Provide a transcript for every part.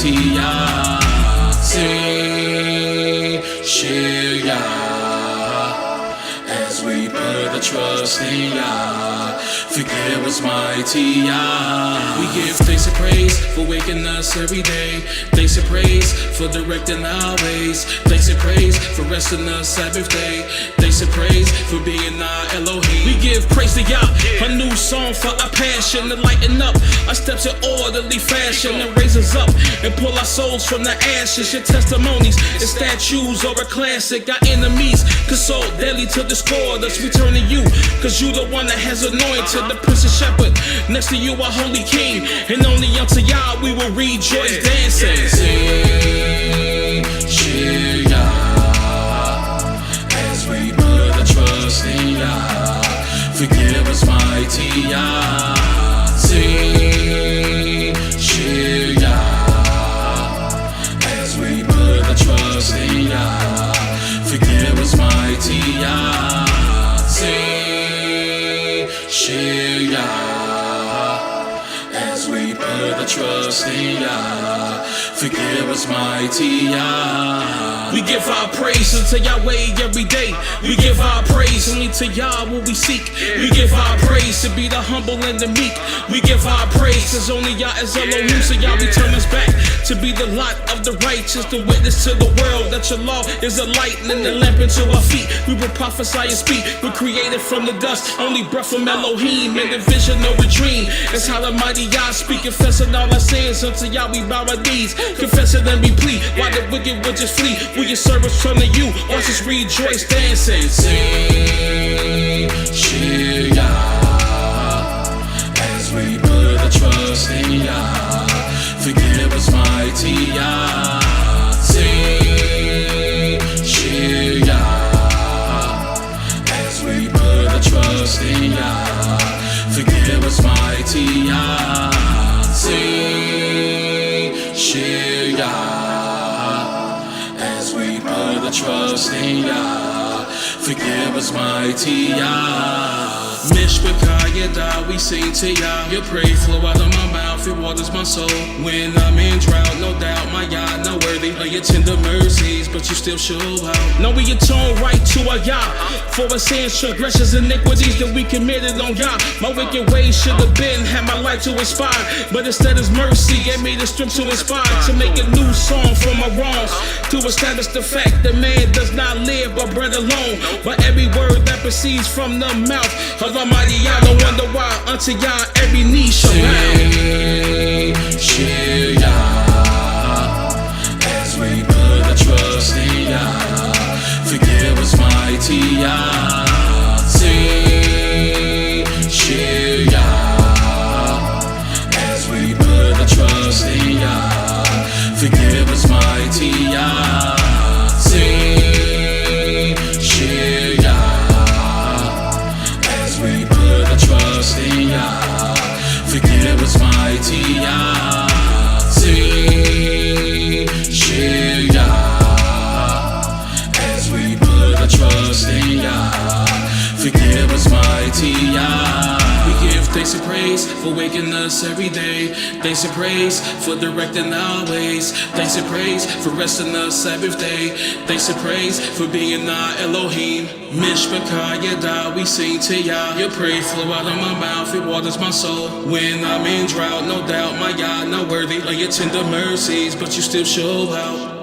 mighty Yah. Sing, share Yah, as we put the trust in Yah. Forgive us, mighty Yah. We give thanks and praise for waking us every day. Thanks and praise for directing our ways. Thanks and praise for resting us Sabbath day. Thanks and praise for being our Elohim. We give praise to Yah, a new song for our passion to lighten up our steps in orderly fashion and raise us up and pull our souls from the ashes. Your testimonies and statues are a classic. Our enemies console daily to discord us. We turn to you, cause you the one that has anointed the Prince and Shepherd. Next to you, our holy King, and only unto Yah we will rejoice, dancing. Sing, cheer Yah, as we put our trust in Yah. Forgive us, mighty Yah. Sing, cheer Yah, as we put our trust in Yah. Forgive us, mighty Yah. Sing, cheer Yah, as we put our trust in Yah. Forgive us, mighty Yah. We give our praise unto Yahweh every day. We give our praise only to Yah will we seek. We give our praise to be the humble and the meek. We give our praise as only Yah is Elohim. So Yah return us back to be the lot of the righteous, the witness to the world that your law is a light and a lamp unto our feet. We will prophesy and speak. We're created from the dust, only breath from Elohim, and the vision of a dream. That's how the mighty Yah speak, confessing all our sins unto Yah we bow our knees. Confessing and we plead, while the wicked would just flee. We your servants turn to you, watch us rejoice, dancing. Sing, cheer Yah, as we put our trust in Yah. Forgive us, mighty Yah. Sing, cheer Yah, as we put our trust in Yah. Forgive us, mighty Yah. Sing, cheer Yah, as we put our trust in Yah. Forgive us, mighty Yah. Mishpachah Yada, we sing to Yah. Your praise flow out of my mouth, it waters my soul. When I'm in drought, no doubt my Yah not worthy of your tender mercies, but you still show out. Now we atone right to our Yah for our sins, transgressions, iniquities that we committed on Yah. My wicked ways should have been had my life to inspire, but instead His mercy gave me the strength to inspire, to make a new song for my wrongs, to establish the fact that man does not live by bread alone, but every word that proceeds from the mouth of Almighty Yah. No wonder why unto Yah every knee shall bow. Cheer Yah, as we put our trust in Yah. Forgive us, mighty Yah. Sing, cheer Yah, as we put our trust in Yah. Forgive us, mighty Yah. Sing, cheer Yah, as we put our trust in Yah. Forgive us, mighty Yah. Sing, cheer Yah, as we put our trust in Yah. Forgive us, mighty Yah. We give thanks and praise for waking us every day. Thanks and praise for directing our ways. Thanks and praise for resting us Sabbath day. Thanks and praise for being our Elohim. Mishpachah Yada, we sing to Yah. Your praise flow out of my mouth, it waters my soul. When I'm in drought, no doubt my Yah not worthy of your tender mercies, but you still show out.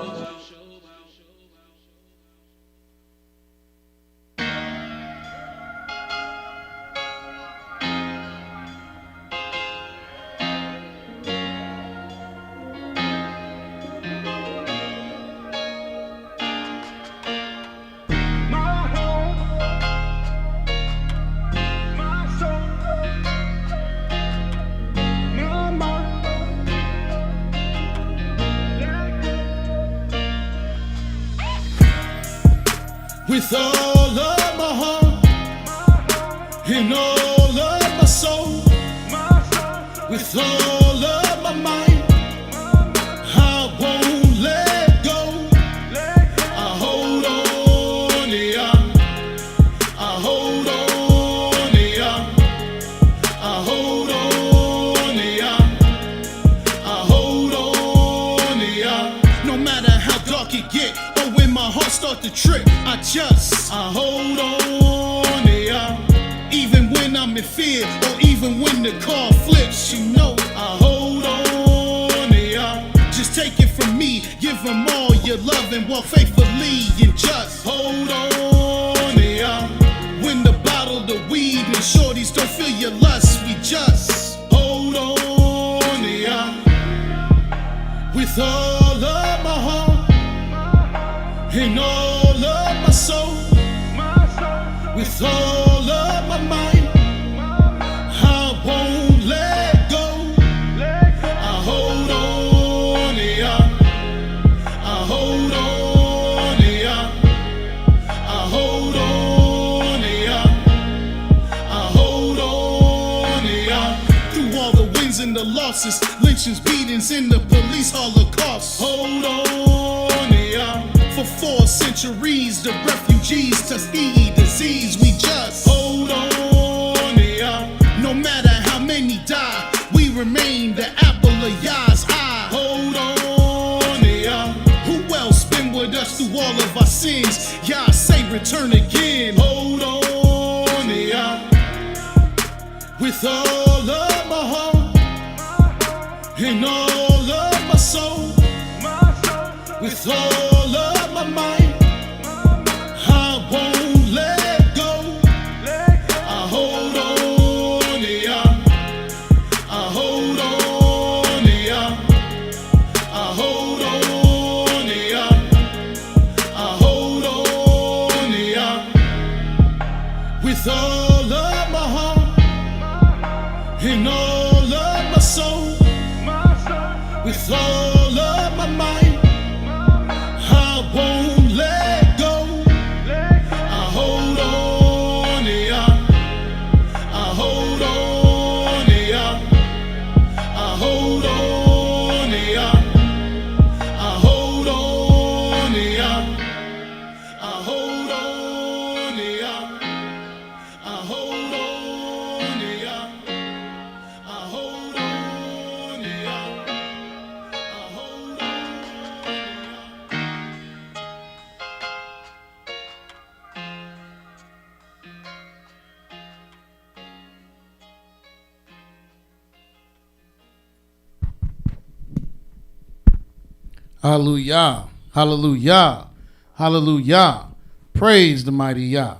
With all of my heart and all of my soul, with all of my mind, I won't let go. I hold on to Yah. I hold on to Yah. I hold on to Yah. I hold on start to trip, I hold on, yeah. Even when I'm in fear, or even when the car flips, you know I hold on, yeah. Just take it from me, give them all your love and walk faithfully and just hold on, yeah. When the bottle, the weed, and shorties don't feel your lust, we just hold on, yeah. With all of my heart and all of my soul, with all of my mind, I won't let go. I hold on, yeah. I hold on, yeah. I hold on, yeah. I hold on, yeah. Through all the wins and the losses, lynchings, beatings, and the police holocaust. Hold on, yeah. For 4 centuries, the refugees, Tuskegee disease, we just hold on, yeah. No matter how many die, we remain the apple of Yah's eye. Hold on, yeah. Who else been with us through all of our sins? Yah say return again. Hold on, yeah. With all of my heart and all of my soul, with all of my mind, I won't let go. I hold on, yeah. I hold on, yeah. I hold on, yeah. I hold on, yeah. With all of my heart and all of my soul, with all of my mind, I won't let go. I hold on, yeah. I hold on, yeah. I hold on, yeah. I hold on, yeah. I hold on, yeah. I hold on, yeah. I hold on, yeah. I hold on, yeah. Hallelujah, hallelujah, hallelujah. Praise the mighty Yah.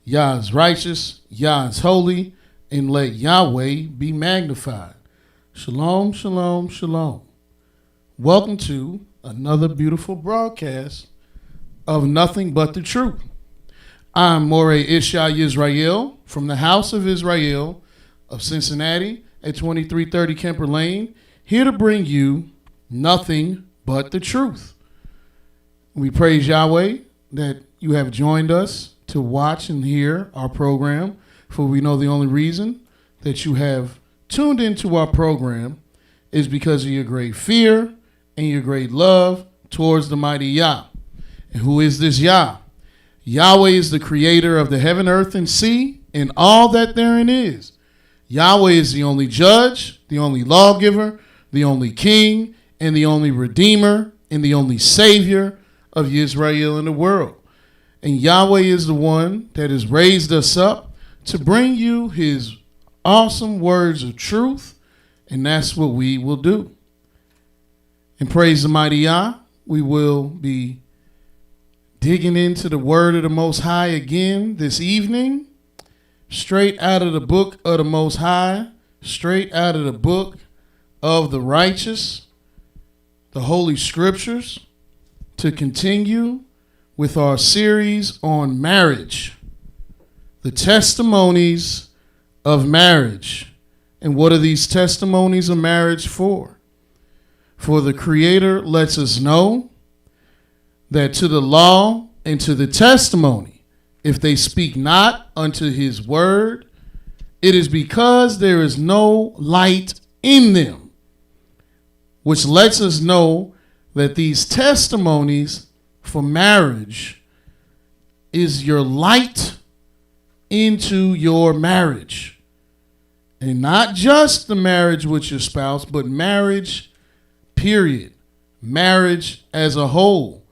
Yah is righteous, Yah is holy, and let Yahweh be magnified. Shalom, shalom, shalom. Welcome to another beautiful broadcast of Nothing But the Truth. I'm Moreh Ishai Yisrael from the House of Israel of Cincinnati at 2330 Kemper Lane, here to bring you nothing but the truth. We praise Yahweh that you have joined us to watch and hear our program, for we know the only reason that you have tuned into our program is because of your great fear and your great love towards the mighty Yah. And who is this Yah? Yahweh is the creator of the heaven, earth, and sea, and all that therein is. Yahweh is the only judge, the only lawgiver, the only king, and the only redeemer, and the only savior of Israel in the world. And Yahweh is the one that has raised us up to bring you his awesome words of truth, and that's what we will do. And praise the mighty Yah, we will be digging into the word of the Most High again this evening, straight out of the book of the Most High, straight out of the book of the righteous, the Holy Scriptures, to continue with our series on marriage, the testimonies of marriage. And what are these testimonies of marriage for? For the Creator lets us know that to the law and to the testimony, if they speak not unto his word, it is because there is no light in them, which lets us know that these testimonies for marriage is your light into your marriage. And not just the marriage with your spouse, but marriage, period. Marriage as a whole.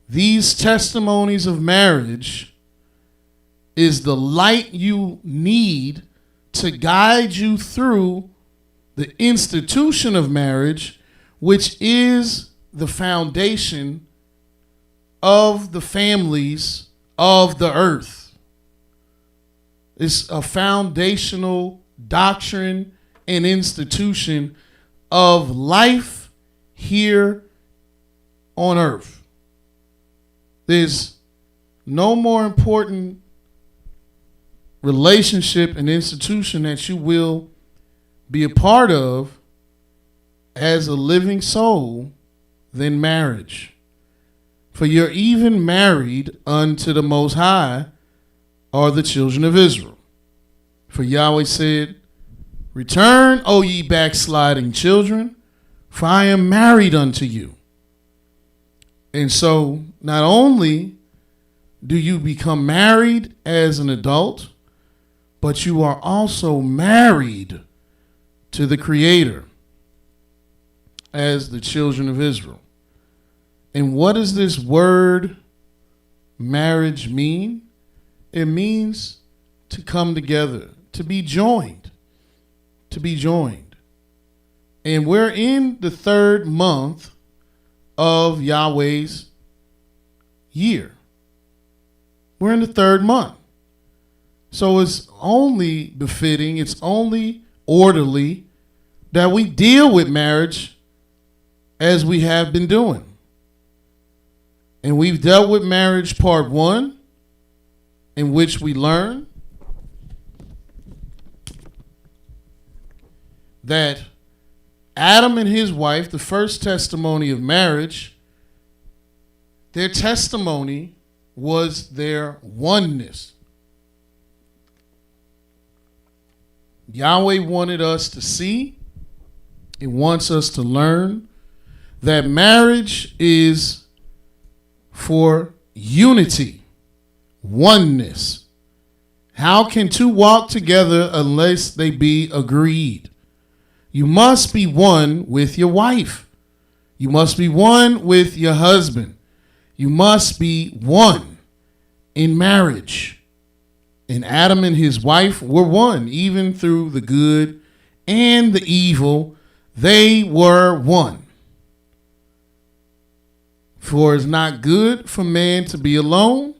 these testimonies of marriage is the light you need to guide you through the institution of marriage, which is the foundation of the families of the earth. It's a foundational doctrine and institution of life here on earth. There's no more important relationship and institution that you will be a part of as a living soul than marriage. For you're even married unto the Most High are the children of Israel. For Yahweh said, "Return, O ye backsliding children, for I am married unto you." And so not only do you become married as an adult, but you are also married to the Creator as the children of Israel. And what does this word marriage mean? It means to come together, to be joined, to be joined. And we're in the 3rd month of Yahweh's year. We're in the 3rd month. So it's only befitting, it's only orderly that we deal with marriage as we have been doing. And we've dealt with marriage part 1, in which we learn that Adam and his wife, the first testimony of marriage, their testimony was their oneness. Yahweh wanted us to see, He wants us to learn that marriage is for unity, oneness. How can two walk together unless they be agreed? You must be one with your wife. You must be one with your husband. You must be one in marriage. And Adam and his wife were one, even through the good and the evil. They were one. For it's not good for man to be alone.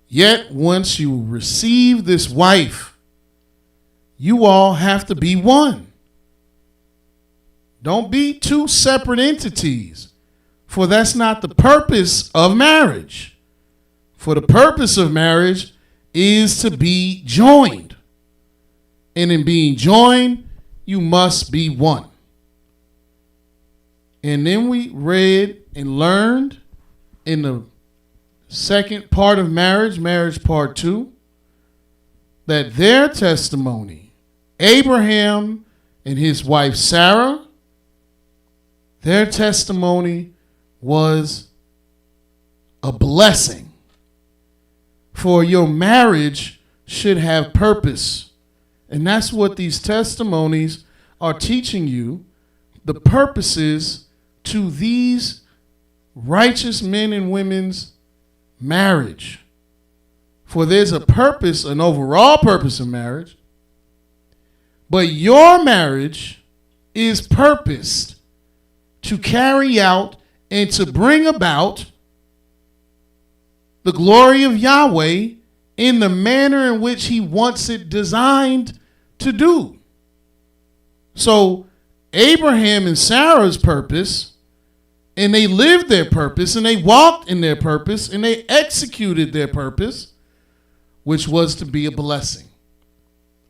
Yet once you receive this wife, you all have to be one. Don't be two separate entities, for that's not the purpose of marriage. For the purpose of marriage is to be joined. And in being joined, you must be one. And then we read and learned in the second part of marriage, marriage part 2, that their testimony, Abraham and his wife Sarah, their testimony was a blessing. For your marriage should have purpose. And that's what these testimonies are teaching you, the purposes to these righteous men and women's marriage. For there's a purpose, an overall purpose of marriage. But your marriage is purposed to carry out and to bring about the glory of Yahweh in the manner in which He wants it designed to do. So Abraham and Sarah's purpose, and they lived their purpose, and they walked in their purpose, and they executed their purpose, which was to be a blessing.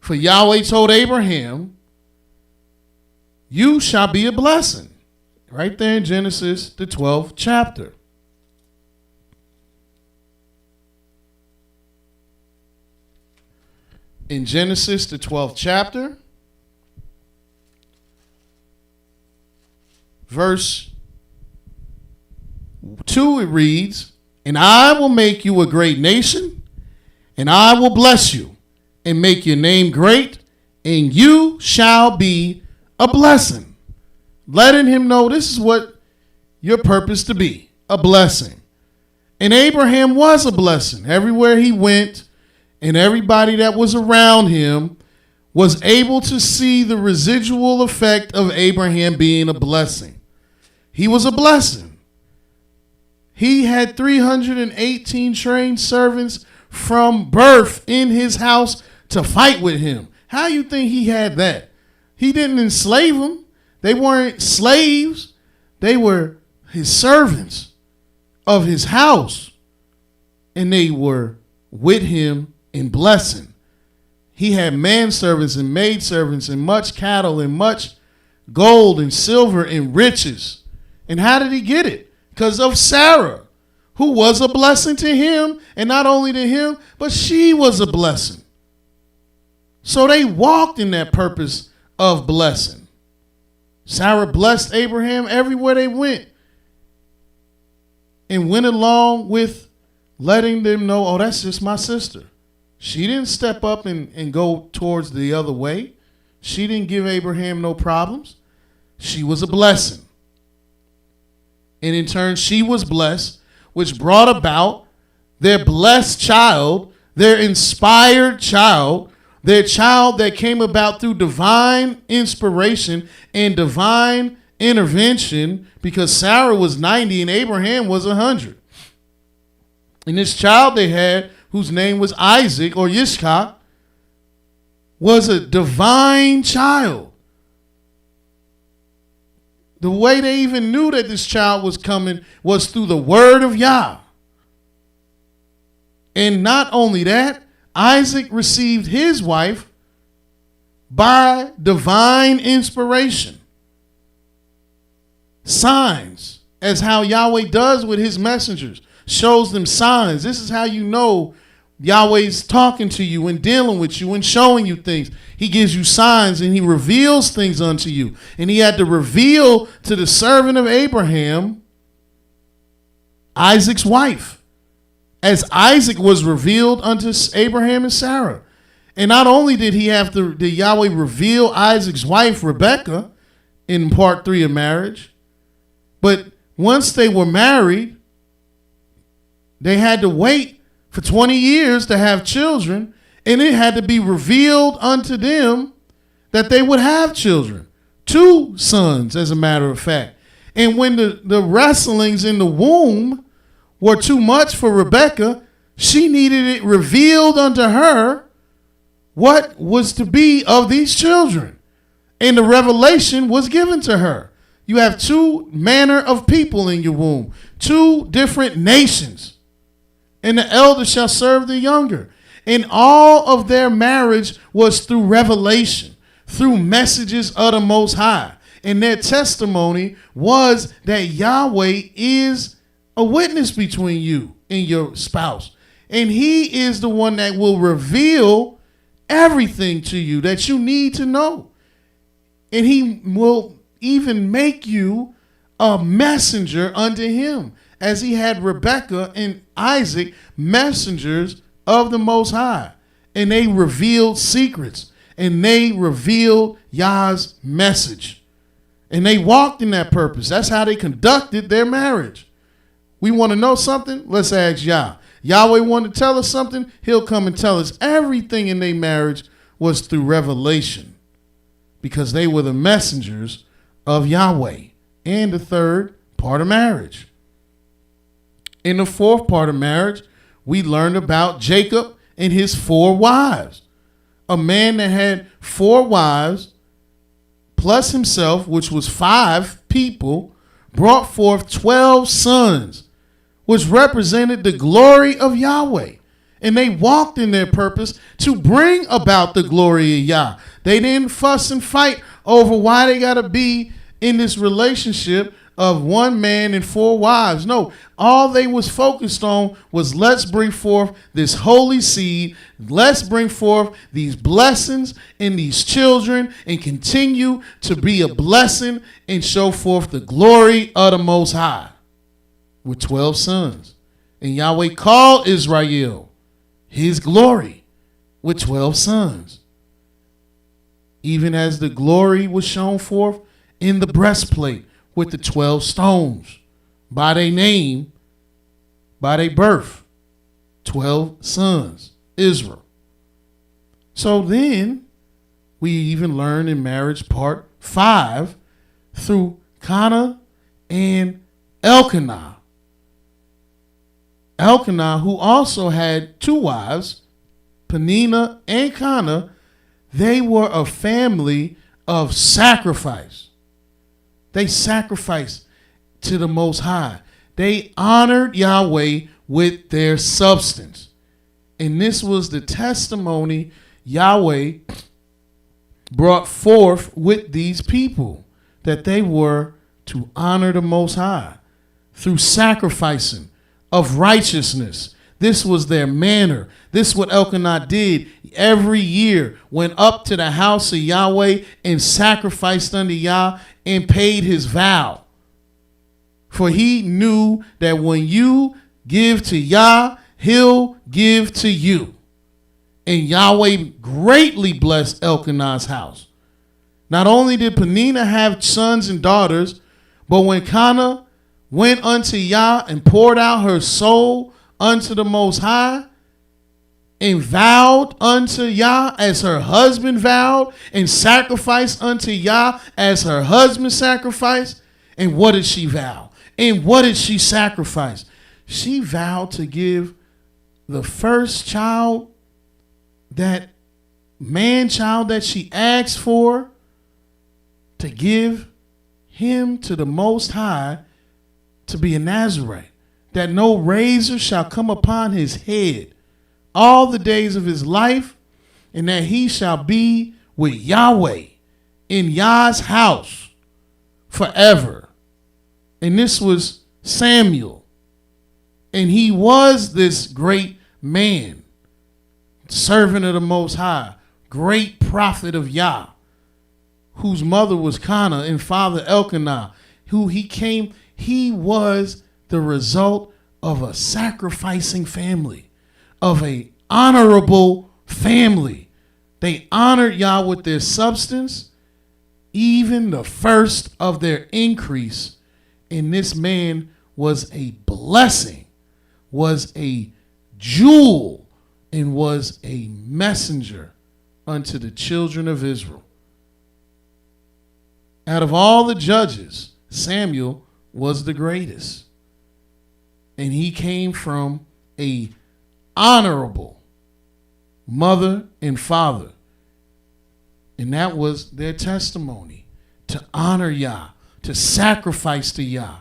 For Yahweh told Abraham, "You shall be a blessing." Right there in Genesis, the 12th chapter. In Genesis, the 12th chapter, verse 2, it reads, "And I will make you a great nation, and I will bless you, and make your name great, and you shall be a blessing." Letting him know this is what your purpose to be, a blessing. And Abraham was a blessing. Everywhere he went and everybody that was around him was able to see the residual effect of Abraham being a blessing. He was a blessing. He had 318 trained servants from birth in his house to fight with him. How you think he had that? He didn't enslave them. They weren't slaves. They were his servants of his house. And they were with him in blessing. He had manservants and maidservants and much cattle and much gold and silver and riches. And how did he get it? Because of Sarah, who was a blessing to him. And not only to him, but she was a blessing. So they walked in that purpose of blessing. Sarah blessed Abraham everywhere they went. And went along with letting them know, oh, that's just my sister. She didn't step up and go towards the other way. She didn't give Abraham no problems. She was a blessing. And in turn, she was blessed, which brought about their blessed child, their inspired child, their child that came about through divine inspiration and divine intervention, because Sarah was 90 and Abraham was 100. And this child they had, whose name was Isaac or Yishkak, was a divine child. The way they even knew that this child was coming was through the word of Yah. And not only that, Isaac received his wife by divine inspiration. Signs, as how Yahweh does with his messengers, shows them signs. This is how you know Yahweh's talking to you and dealing with you and showing you things. He gives you signs and he reveals things unto you. And he had to reveal to the servant of Abraham, Isaac's wife, as Isaac was revealed unto Abraham and Sarah. And not only did Yahweh reveal Isaac's wife, Rebekah, in part 3 of marriage, but once they were married, they had to wait for 20 years to have children, and it had to be revealed unto them that they would have children. 2 sons, as a matter of fact. And when the wrestlings in the womb were too much for Rebekah, she needed it revealed unto her what was to be of these children. And the revelation was given to her. You have 2 manner of people in your womb, 2 different nations. And the elder shall serve the younger. And all of their marriage was through revelation, through messages of the Most High. And their testimony was that Yahweh is a witness between you and your spouse. And he is the one that will reveal everything to you that you need to know. And he will even make you a messenger unto him, as he had Rebekah and Isaac, messengers of the Most High. And they revealed secrets. And they revealed Yah's message. And they walked in that purpose. That's how they conducted their marriage. We want to know something? Let's ask Yah. Yahweh wanted to tell us something? He'll come and tell us. Everything in their marriage was through revelation, because they were the messengers of Yahweh. And the third part of marriage. In the fourth part of marriage, we learned about Jacob and his 4 wives. A man that had 4 wives plus himself, which was 5 people, brought forth 12 sons, which represented the glory of Yahweh. And they walked in their purpose to bring about the glory of Yah. They didn't fuss and fight over why they got to be in this relationship of 1 man and 4 wives. No, all they was focused on was, let's bring forth this holy seed. Let's bring forth these blessings in these children and continue to be a blessing and show forth the glory of the Most High with 12 sons. And Yahweh called Israel his glory with 12 sons. Even as the glory was shown forth in the breastplate with the 12 stones by their name, by their birth. 12 sons, Israel. So then we even learn in marriage part 5 through Cana and Elkanah. Elkanah, who also had 2 wives, Peninnah and Cana, they were a family of sacrifice. They sacrificed to the Most High. They honored Yahweh with their substance. And this was the testimony Yahweh brought forth with these people, that they were to honor the Most High through sacrificing of righteousness. This was their manner. This is what Elkanah did every year, went up to the house of Yahweh and sacrificed unto Yah and paid his vow. For he knew that when you give to Yah, he'll give to you. And Yahweh greatly blessed Elkanah's house. Not only did Peninnah have sons and daughters, but when Cana went unto Yah and poured out her soul unto the Most High, and vowed unto Yah as her husband vowed, and sacrificed unto Yah as her husband sacrificed. And what did she vow? And what did she sacrifice? She vowed to give the first child, that man child that she asked for, to give him to the Most High to be a Nazarite, that no razor shall come upon his head all the days of his life, and that he shall be with Yahweh in Yah's house forever. And this was Samuel. And he was this great man, servant of the Most High, great prophet of Yah, whose mother was Cana and father Elkanah, he was the result of a sacrificing family, of a honorable family. They honored Yah with their substance, even the first of their increase. And this man was a blessing, was a jewel, and was a messenger unto the children of Israel. Out of all the judges, Samuel was the greatest. And he came from a honorable mother and father. And that was their testimony, to honor Yah, to sacrifice to Yah.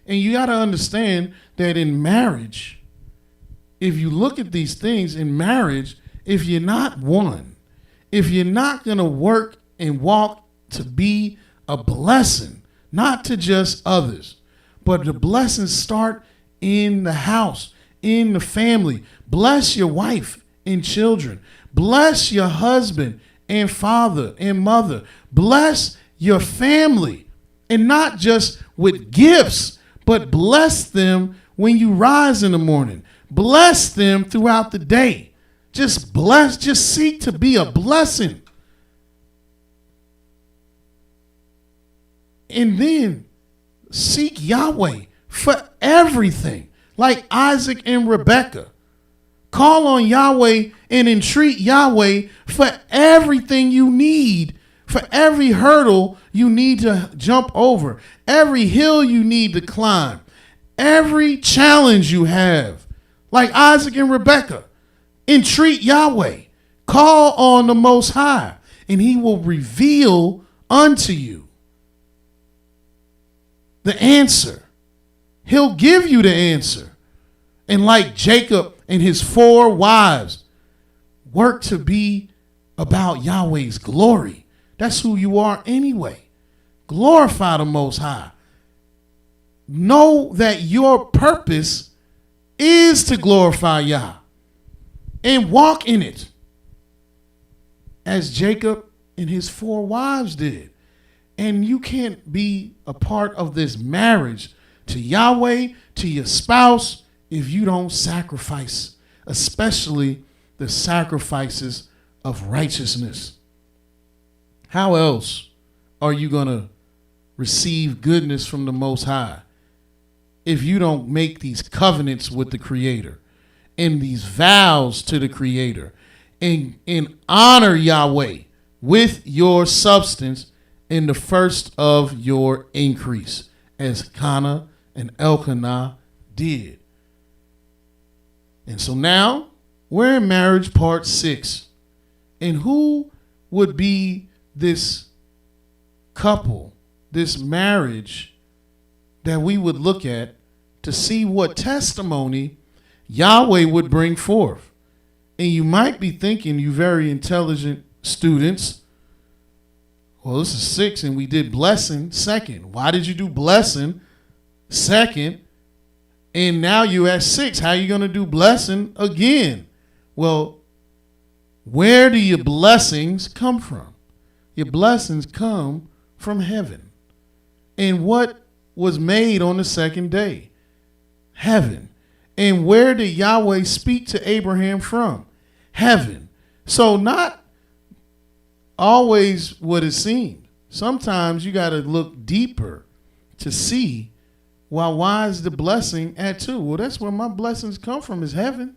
And you got to understand that in marriage, if you look at these things in marriage, if you're not one, if you're not going to work and walk to be a blessing, not to just others, but the blessings start in the house, in the family. Bless your wife and children. Bless your husband and father and mother. Bless your family, and not just with gifts, but bless them when you rise in the morning. Bless them throughout the day. Just bless, just seek to be a blessing. And then seek Yahweh for everything, like Isaac and Rebekah. Call on Yahweh and entreat Yahweh for everything you need, for every hurdle you need to jump over, every hill you need to climb, every challenge you have, like Isaac and Rebekah. Entreat Yahweh. Call on the Most High, and he will reveal unto you the answer. He'll give you the answer. And like Jacob and his 4 wives, work to be about Yahweh's glory. That's who you are anyway. Glorify the Most High. Know that your purpose is to glorify Yah, and walk in it as Jacob and his 4 wives did. And you can't be a part of this marriage to Yahweh, to your spouse, if you don't sacrifice, especially the sacrifices of righteousness. How else are you going to receive goodness from the Most High if you don't make these covenants with the Creator and these vows to the Creator and honor Yahweh with your substance in the first of your increase, as Kana and Elkanah did. And so now we're in marriage part 6. And who would be this couple, this marriage that we would look at to see what testimony Yahweh would bring forth? And you might be thinking, you very intelligent students, well, this is 6 and we did blessing second. Why did you do blessing second? And now you're at 6. How are you going to do blessing again? Well, where do your blessings come from? Your blessings come from heaven. And what was made on the second day? Heaven. And where did Yahweh speak to Abraham from? Heaven. So not always what it seemed. Sometimes you got to look deeper to see, well, why is the blessing at 2? Well, that's where my blessings come from, is heaven.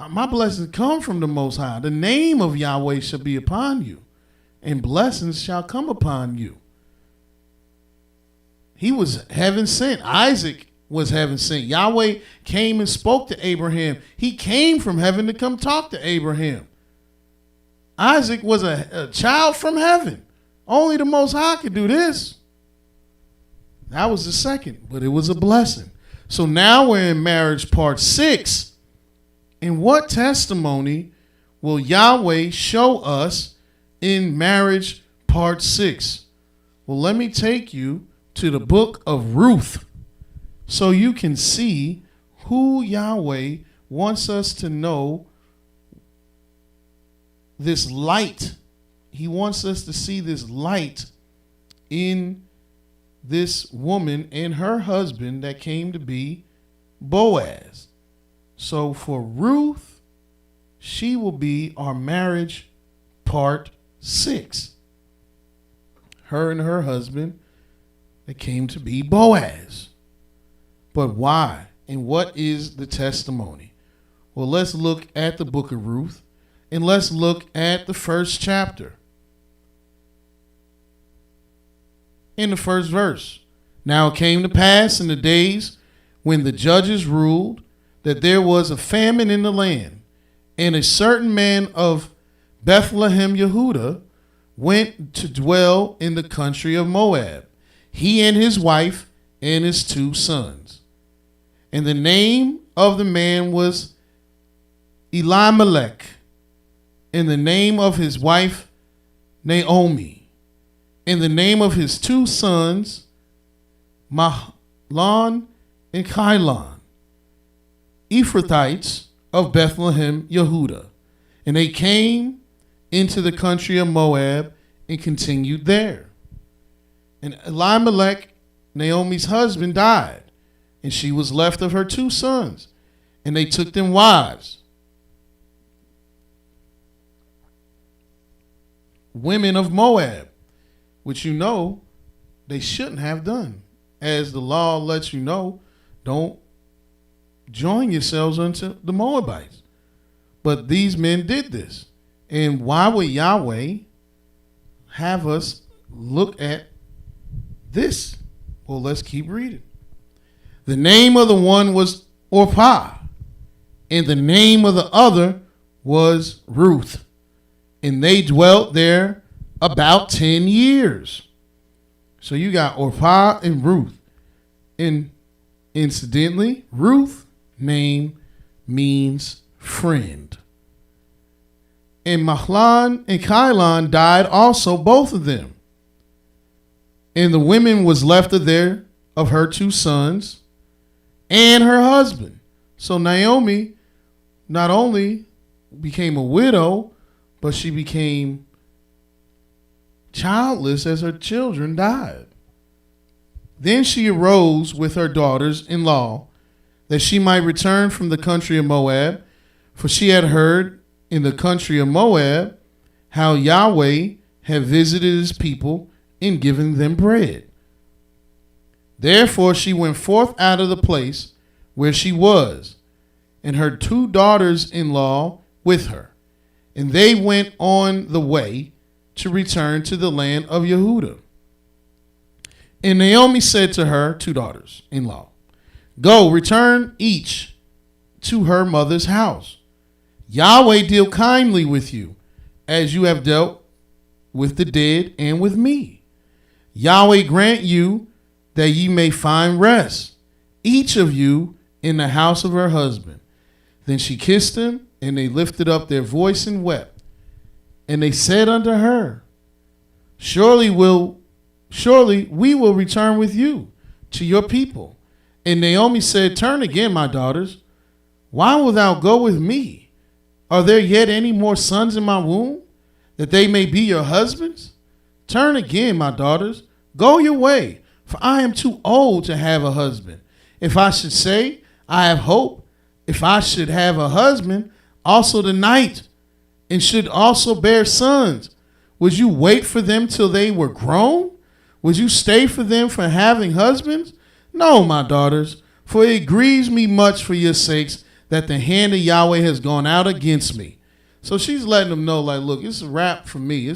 My blessings come from the Most High. The name of Yahweh shall be upon you, and blessings shall come upon you. He was heaven sent. Isaac was heaven sent. Yahweh came and spoke to Abraham. He came from heaven to come talk to Abraham. Isaac was a child from heaven. Only the Most High could do this. That was the second, but it was a blessing. So now we're in marriage part 6. And what testimony will Yahweh show us in marriage part 6? Well, let me take you to the book of Ruth so you can see who Yahweh wants us to know, this light. He wants us to see this light in this woman and her husband that came to be Boaz. So for Ruth, she will be our marriage part 6. Her and her husband that came to be Boaz. But why? And what is the testimony? Well, let's look at the book of Ruth, and let's look at the first chapter. In the first verse, now it came to pass in the days when the judges ruled that there was a famine in the land, and a certain man of Bethlehem, Yehudah, went to dwell in the country of Moab, he and his wife and his 2 sons. And the name of the man was Elimelech, and the name of his wife Naomi, and the name of his 2 sons Mahlon and Chilion, Ephrathites of Bethlehem, Yehudah. And they came into the country of Moab and continued there. And Elimelech, Naomi's husband, died, and she was left of her 2 sons, and they took them wives, women of Moab, which you know they shouldn't have done. As the law lets you know, don't join yourselves unto the Moabites. But these men did this. And why would Yahweh have us look at this? Well, let's keep reading. The name of the one was Orpah, and the name of the other was Ruth. And they dwelt there about 10 years. So you got Orpah and Ruth. And incidentally, Ruth name means friend. And Mahlon and Chilion died also, both of them. And the women was left of there of her 2 sons and her husband. So Naomi not only became a widow, but she became childless as her children died. Then she arose with her daughters-in-law that she might return from the country of Moab, for she had heard in the country of Moab how Yahweh had visited his people and given them bread. Therefore she went forth out of the place where she was, and her 2 daughters-in-law with her. And they went on the way to return to the land of Yehudah. And Naomi said to her 2 daughters-in-law, Go, return each to her mother's house. Yahweh deal kindly with you, as you have dealt with the dead and with me. Yahweh grant you that ye may find rest, each of you in the house of her husband. Then she kissed him, and they lifted up their voice and wept. And they said unto her, Surely we will return with you to your people. And Naomi said, Turn again, my daughters. Why wilt thou go with me? Are there yet any more sons in my womb, that they may be your husbands? Turn again, my daughters. Go your way, for I am too old to have a husband. If I should say, I have hope, if I should have a husband, also tonight, and should also bear sons, would you wait for them till they were grown? Would you stay for them for having husbands? No, my daughters, for it grieves me much for your sakes that the hand of Yahweh has gone out against me. So she's letting them know, like, look, it's a wrap for me.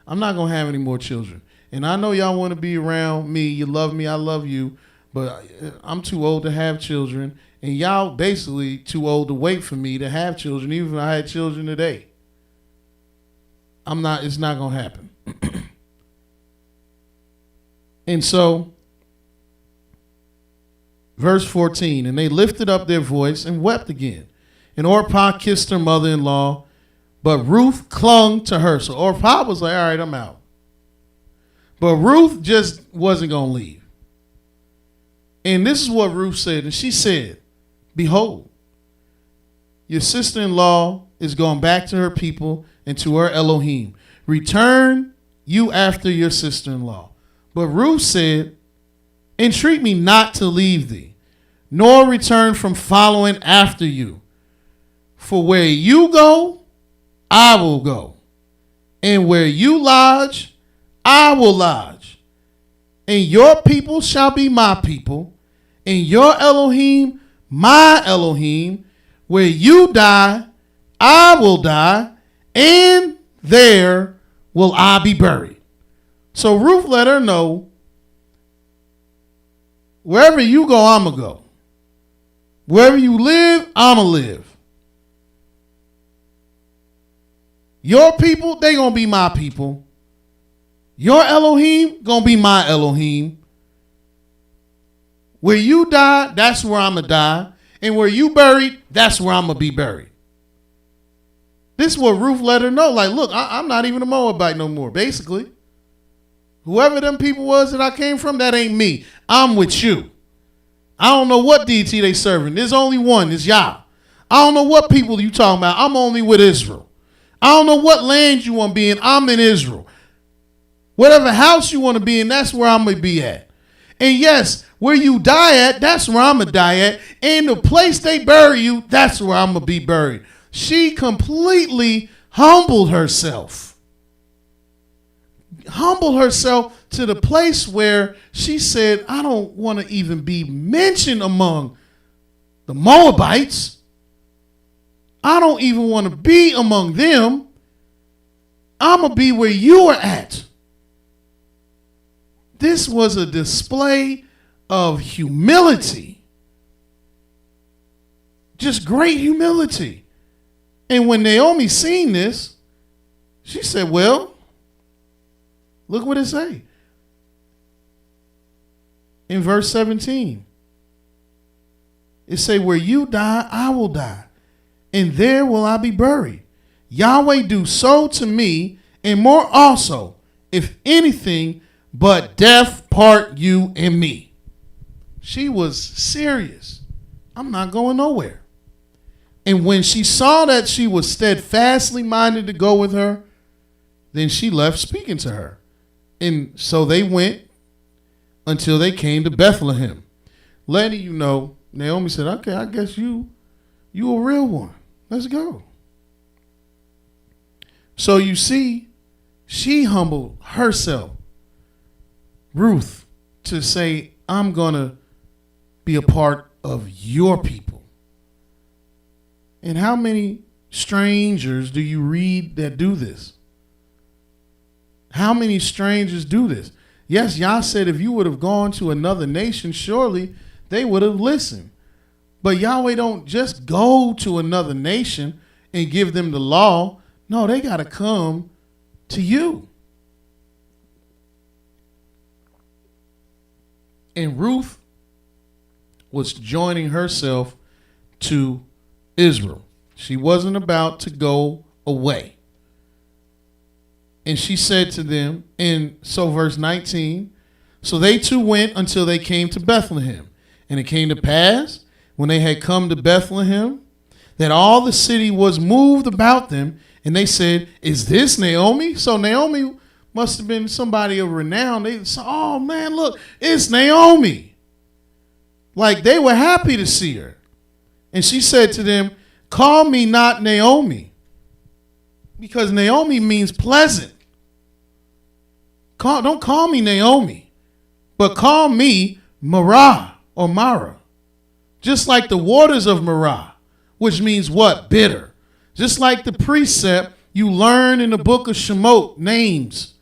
I'm not going to have any more children. And I know y'all want to be around me. You love me. I love you. But I'm too old to have children. And y'all basically too old to wait for me to have children, even if I had children today. It's not going to happen. And so, verse 14, and they lifted up their voice and wept again. And Orpah kissed her mother-in-law, but Ruth clung to her. So Orpah was like, all right, I'm out. But Ruth just wasn't going to leave. And this is what Ruth said. And she said, Behold, your sister-in-law is going back to her people and to her Elohim. Return you after your sister-in-law. But Ruth said, Entreat me not to leave thee, nor return from following after you. For where you go, I will go. And where you lodge, I will lodge. And your people shall be my people, and your Elohim my Elohim. Where you die, I will die, and there will I be buried. So Ruth let her know, wherever you go, I'm going to go. Wherever you live, I'm going to live. Your people, they going to be my people. Your Elohim going to be my Elohim. Where you die, that's where I'm going to die. And where you buried, that's where I'm going to be buried. This is what Ruth let her know. Like, look, I'm not even a Moabite no more, basically. Whoever them people was that I came from, that ain't me. I'm with you. I don't know what deity they serving. There's only one. It's Yah. I don't know what people you talking about. I'm only with Israel. I don't know what land you want to be in. I'm in Israel. Whatever house you want to be in, that's where I'm going to be at. And yes, where you die at, that's where I'm going to die at. And the place they bury you, that's where I'm going to be buried. She completely humbled herself. Humbled herself to the place where she said, I don't want to even be mentioned among the Moabites. I don't even want to be among them. I'm going to be where you are at. This was a display of humility. Just great humility. And when Naomi seen this, she said, well, look what it say. In verse 17. It say, where you die, I will die, and there will I be buried. Yahweh do so to me, and more also, if anything but death part you and me. She was serious. I'm not going nowhere. And when she saw that she was steadfastly minded to go with her, then she left speaking to her. And so they went until they came to Bethlehem. Letting you know, Naomi said, okay, I guess you a real one. Let's go. So you see, she humbled herself, Ruth, to say, I'm going to be a part of your people. And how many strangers do you read that do this? How many strangers do this? Yes, Yah said if you would have gone to another nation, surely they would have listened. But Yahweh don't just go to another nation and give them the law. No, they got to come to you. And Ruth was joining herself to Israel. She wasn't about to go away. And she said to them, and so verse 19, so they two went until they came to Bethlehem. And it came to pass, when they had come to Bethlehem, that all the city was moved about them, and they said, is this Naomi? So Naomi must have been somebody of renown. They said, oh man, look, it's Naomi. Like they were happy to see her. And she said to them, call me not Naomi, because Naomi means pleasant. Don't call me Naomi, but call me Marah or Mara. Just like the waters of Marah, which means what? Bitter. Just like the precept you learn in the book of Shemot, names.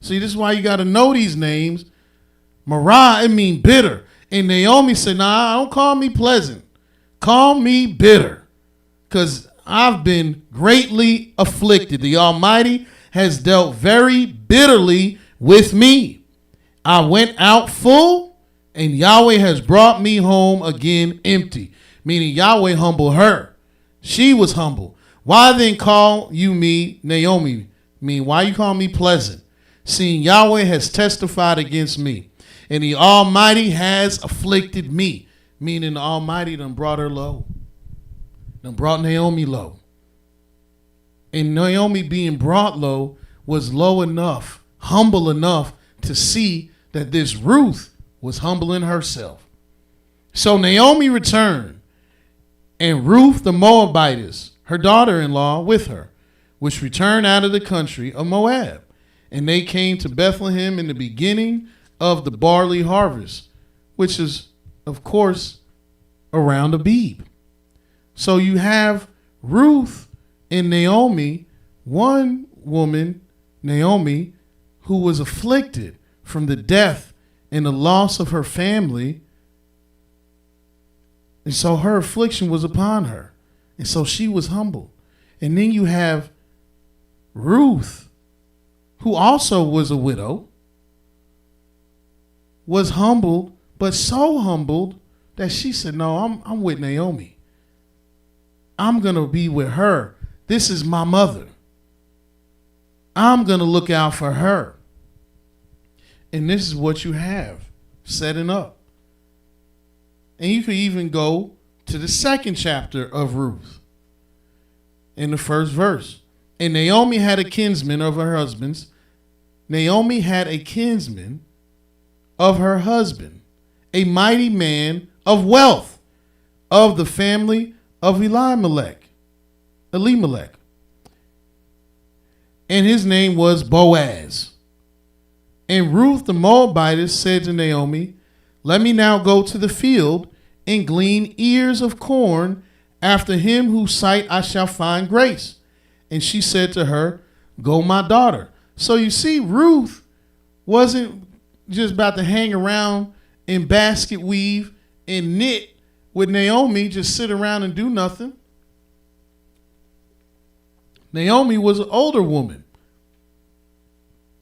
See, this is why you got to know these names. Marah, it means bitter. And Naomi said, nah, don't call me pleasant. Call me bitter, because I've been greatly afflicted. The Almighty has dealt very bitterly with me. I went out full, and Yahweh has brought me home again empty. Meaning Yahweh humbled her. She was humble. Why then call you me Naomi? Why you call me pleasant? Seeing Yahweh has testified against me, and the Almighty has afflicted me. Meaning the Almighty done brought her low. Done brought Naomi low. And Naomi being brought low was low enough, humble enough to see that this Ruth was humbling herself. So Naomi returned, and Ruth the Moabitess, her daughter-in-law, with her, which returned out of the country of Moab. And they came to Bethlehem in the beginning of the barley harvest, which is, of course, around Abib. So you have Ruth and Naomi, one woman, Naomi, who was afflicted from the death and the loss of her family. And so her affliction was upon her. And so she was humbled. And then you have Ruth, who also was a widow, was humbled, but so humbled that she said, no, I'm with Naomi. I'm going to be with her. This is my mother. I'm going to look out for her. And this is what you have setting up. And you could even go to the second chapter of Ruth in the first verse. And Naomi had a kinsman of her husband's. Naomi had a kinsman of her husband, a mighty man of wealth, of the family of Elimelech. And his name was Boaz. And Ruth the Moabitess said to Naomi, let me now go to the field and glean ears of corn after him whose sight I shall find grace. And she said to her, go, my daughter. So you see, Ruth wasn't just about to hang around and basket weave and knit with Naomi, just sit around and do nothing. Naomi was an older woman.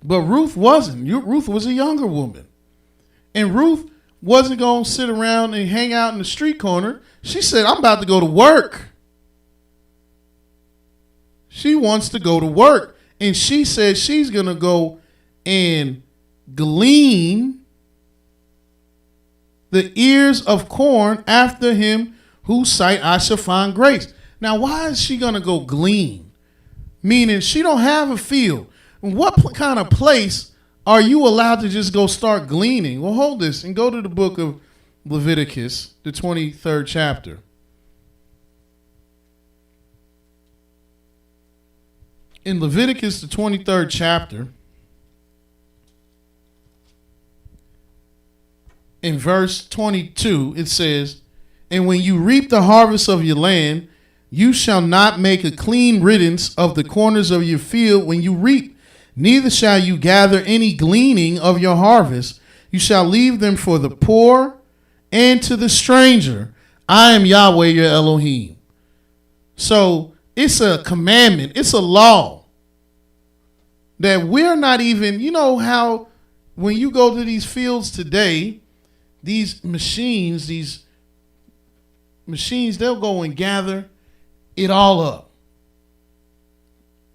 But Ruth wasn't. Ruth was a younger woman. And Ruth wasn't going to sit around and hang out in the street corner. She said, I'm about to go to work. She wants to go to work. And she said she's going to go and glean the ears of corn after him whose sight I shall find grace. Now, why is she going to go glean? Meaning she don't have a field. What kind of place are you allowed to just go start gleaning? Well, hold this and go to the book of Leviticus, the 23rd chapter. In Leviticus, the 23rd chapter, in verse 22, it says, and when you reap the harvest of your land, you shall not make a clean riddance of the corners of your field when you reap, neither shall you gather any gleaning of your harvest. You shall leave them for the poor and to the stranger. I am Yahweh your Elohim. So it's a commandment. It's a law that we're not even, you know how when you go to these fields today, these machines, they'll go and gather it all up.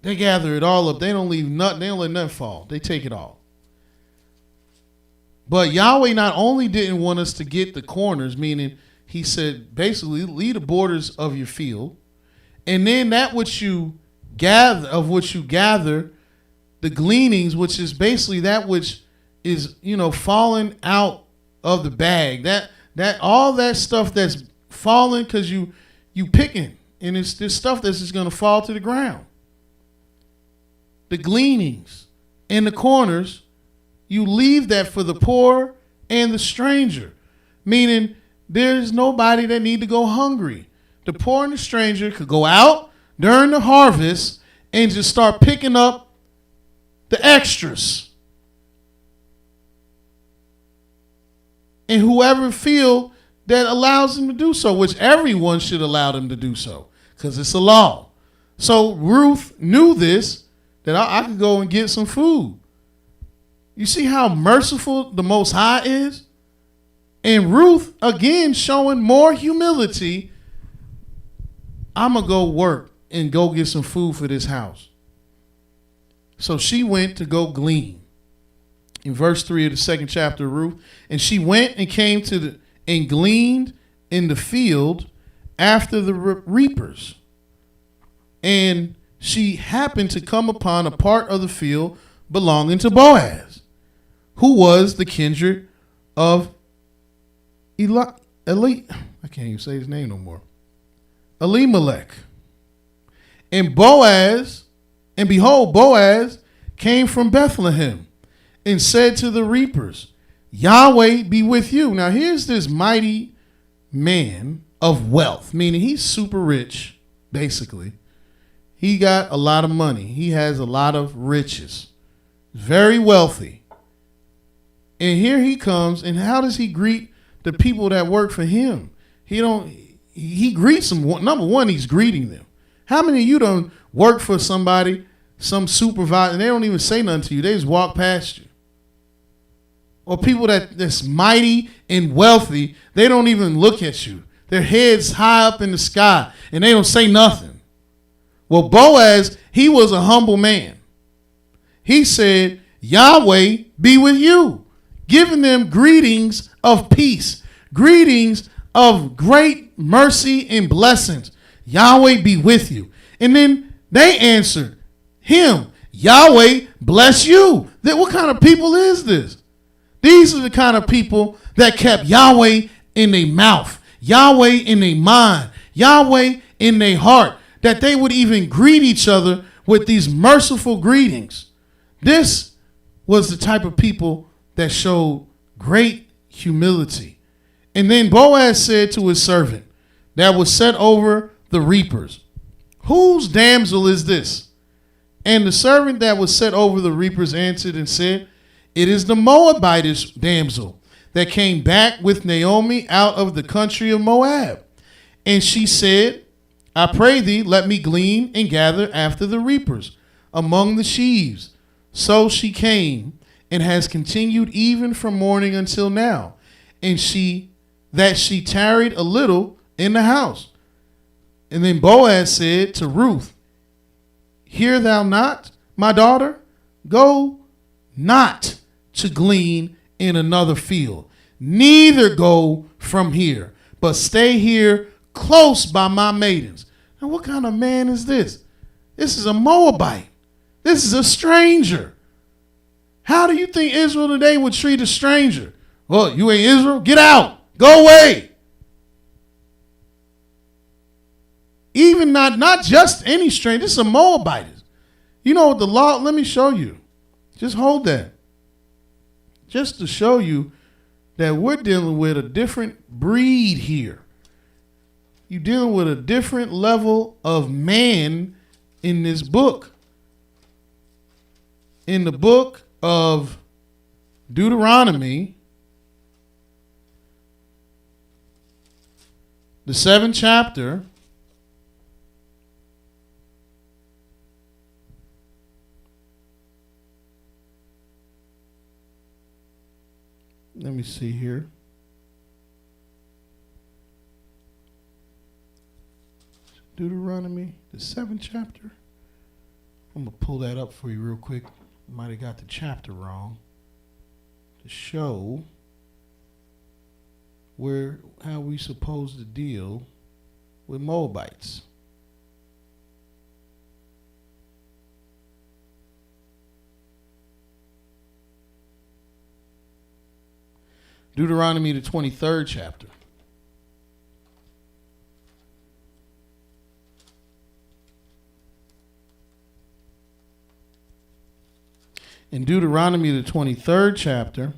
They gather it all up. They don't leave nothing. They don't let nothing fall. They take it all. But Yahweh not only didn't want us to get the corners, meaning he said basically leave the borders of your field, and then that which you gather, the gleanings, which is basically that which is, falling out of the bag, that all that stuff that's falling because you picking, and it's this stuff that's just going to fall to the ground. The gleanings in the corners, you leave that for the poor and the stranger, meaning there's nobody that need to go hungry. The poor and the stranger could go out during the harvest and just start picking up the extras. And whoever feel that allows them to do so, which everyone should allow them to do so, because it's a law. So Ruth knew this, that I could go and get some food. You see how merciful the Most High is? And Ruth, again, showing more humility. I'm going to go work and go get some food for this house. So she went to go glean. In verse 3 of the second chapter of Ruth, and she went and came and gleaned in the field after the reapers. And she happened to come upon a part of the field belonging to Boaz, who was the kindred of I can't even say his name no more. Elimelech. And behold, Boaz came from Bethlehem and said to the reapers, Yahweh be with you. Now here's this mighty man of wealth, meaning he's super rich, basically. He got a lot of money. He has a lot of riches. Very wealthy. And here he comes, and how does he greet the people that work for him? He greets them. Number one, he's greeting them. How many of you don't work for somebody, some supervisor, and they don't even say nothing to you? They just walk past you. Or people that's mighty and wealthy, they don't even look at you. Their heads high up in the sky, and they don't say nothing. Well, Boaz, he was a humble man. He said, Yahweh be with you, giving them greetings of peace, greetings of great mercy and blessings. Yahweh be with you. And then they answered him, Yahweh bless you. What kind of people is this? These are the kind of people that kept Yahweh in their mouth, Yahweh in their mind, Yahweh in their heart, that they would even greet each other with these merciful greetings. This was the type of people that showed great humility. And then Boaz said to his servant that was set over the reapers, whose damsel is this? And the servant that was set over the reapers answered and said, it is the Moabitish damsel that came back with Naomi out of the country of Moab. And she said, I pray thee, let me glean and gather after the reapers among the sheaves. So she came and has continued even from morning until now. And she tarried a little in the house. And then Boaz said to Ruth, hear thou not, my daughter? Go not to glean in another field, neither go from here, but stay here close by my maidens. Now, what kind of man is this? This is a Moabite. This is a stranger. How do you think Israel today would treat a stranger? Well, you ain't Israel? Get out. Go away. Even not just any stranger. This is a Moabite. You know the law, let me show you. Just hold that. Just to show you that we're dealing with a different breed here. You're dealing with a different level of man in this book. In the book of Deuteronomy, the 7th chapter, let me see here. Deuteronomy, the 7th chapter. I'm going to pull that up for you real quick. Might have got the chapter wrong. To show how we supposed to deal with Moabites. Deuteronomy, the 23rd chapter. In Deuteronomy, the 23rd chapter,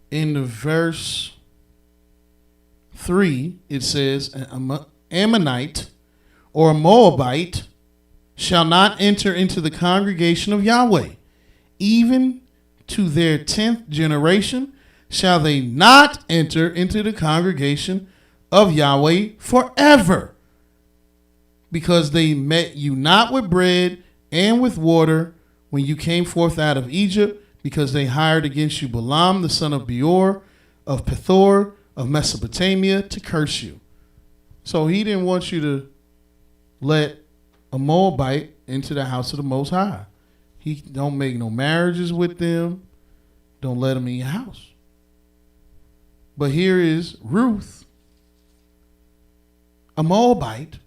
in the verse 3, it says, an Ammonite or a Moabite shall not enter into the congregation of Yahweh. Even to their 10th generation shall they not enter into the congregation of Yahweh forever, because they met you not with bread and with water when you came forth out of Egypt, because they hired against you Balaam the son of Beor of Pethor of Mesopotamia to curse you. So he didn't want you to let a Moabite into the house of the Most High. He don't make no marriages with them. Don't let them in your house. But here is Ruth, a Moabite,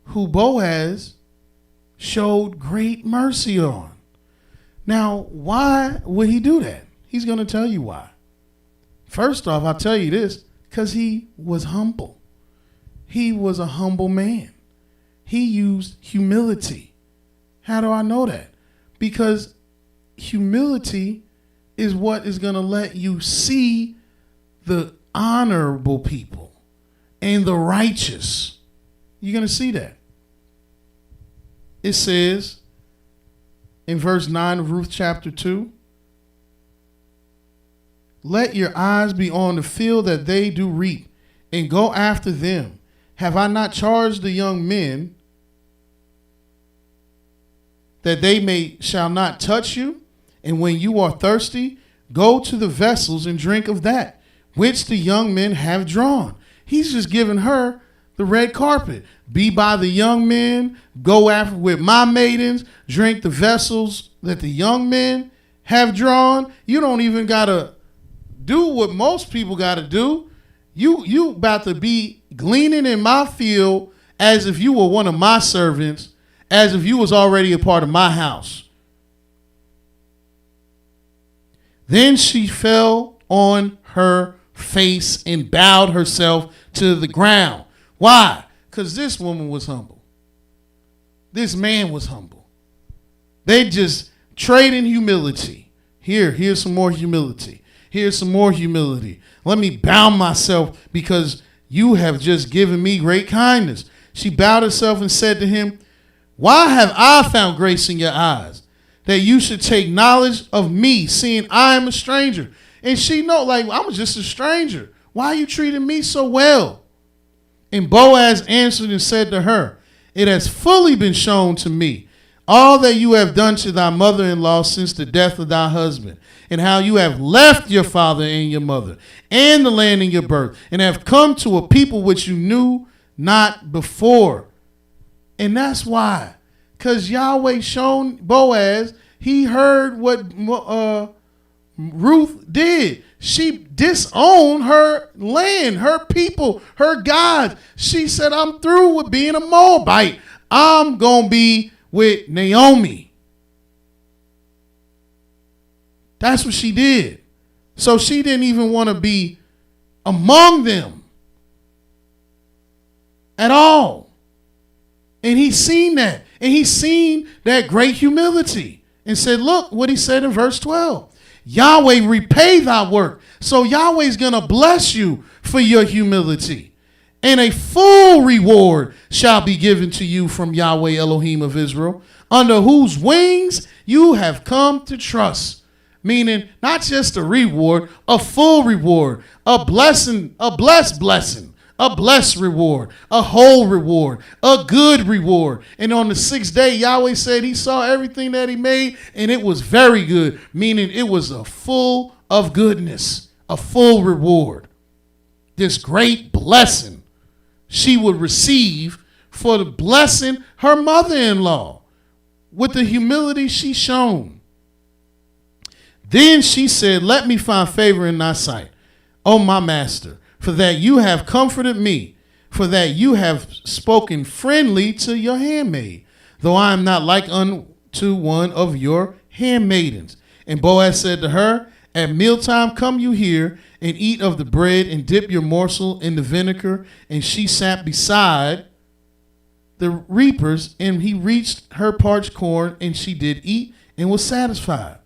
who Boaz showed great mercy on. Now, why would he do that? He's going to tell you why. First off, I'll tell you this, because he was humble. He was a humble man. He used humility. How do I know that? Because humility is what is going to let you see the honorable people and the righteous. You're going to see that. It says in verse 9 of Ruth chapter 2, let your eyes be on the field that they do reap, and go after them. Have I not charged the young men that they shall not touch you? And when you are thirsty, go to the vessels and drink of that which the young men have drawn. He's just giving her the red carpet. Be by the young men, go after with my maidens, drink the vessels that the young men have drawn. You don't even gotta do what most people gotta do. You about to be gleaning in my field as if you were one of my servants, as if you was already a part of my house. Then she fell on her face and bowed herself to the ground. Why? Because this woman was humble. This man was humble. They just trading humility. Here's some more humility. Here's some more humility. Let me bow myself because you have just given me great kindness. She bowed herself and said to him, why have I found grace in your eyes, that you should take knowledge of me, seeing I am a stranger? And she know, like, I'm just a stranger. Why are you treating me so well? And Boaz answered and said to her, it has fully been shown to me all that you have done to thy mother-in-law since the death of thy husband, and how you have left your father and your mother and the land in your birth, and have come to a people which you knew not before. And that's why, because Yahweh shown Boaz, he heard what Ruth did. She disowned her land, her people, her God. She said, I'm through with being a Moabite. I'm going to be with Naomi. That's what she did. So she didn't even want to be among them at all. And he's seen that. And he's seen that great humility and said, look what he said in verse 12. Yahweh repay thy work. So Yahweh's going to bless you for your humility. And a full reward shall be given to you from Yahweh Elohim of Israel, under whose wings you have come to trust. Meaning not just a reward, a full reward, a blessing, a blessed blessing, a blessed reward, a whole reward, a good reward. And on the sixth day, Yahweh said he saw everything that he made, and it was very good, meaning it was a full of goodness, a full reward. This great blessing she would receive for the blessing her mother-in-law with the humility she shown. Then she said, let me find favor in thy sight, O my master, for that you have comforted me, for that you have spoken friendly to your handmaid, though I am not like unto one of your handmaidens. And Boaz said to her, at mealtime come you here and eat of the bread and dip your morsel in the vinegar. And she sat beside the reapers, and he reached her parched corn, and she did eat and was satisfied.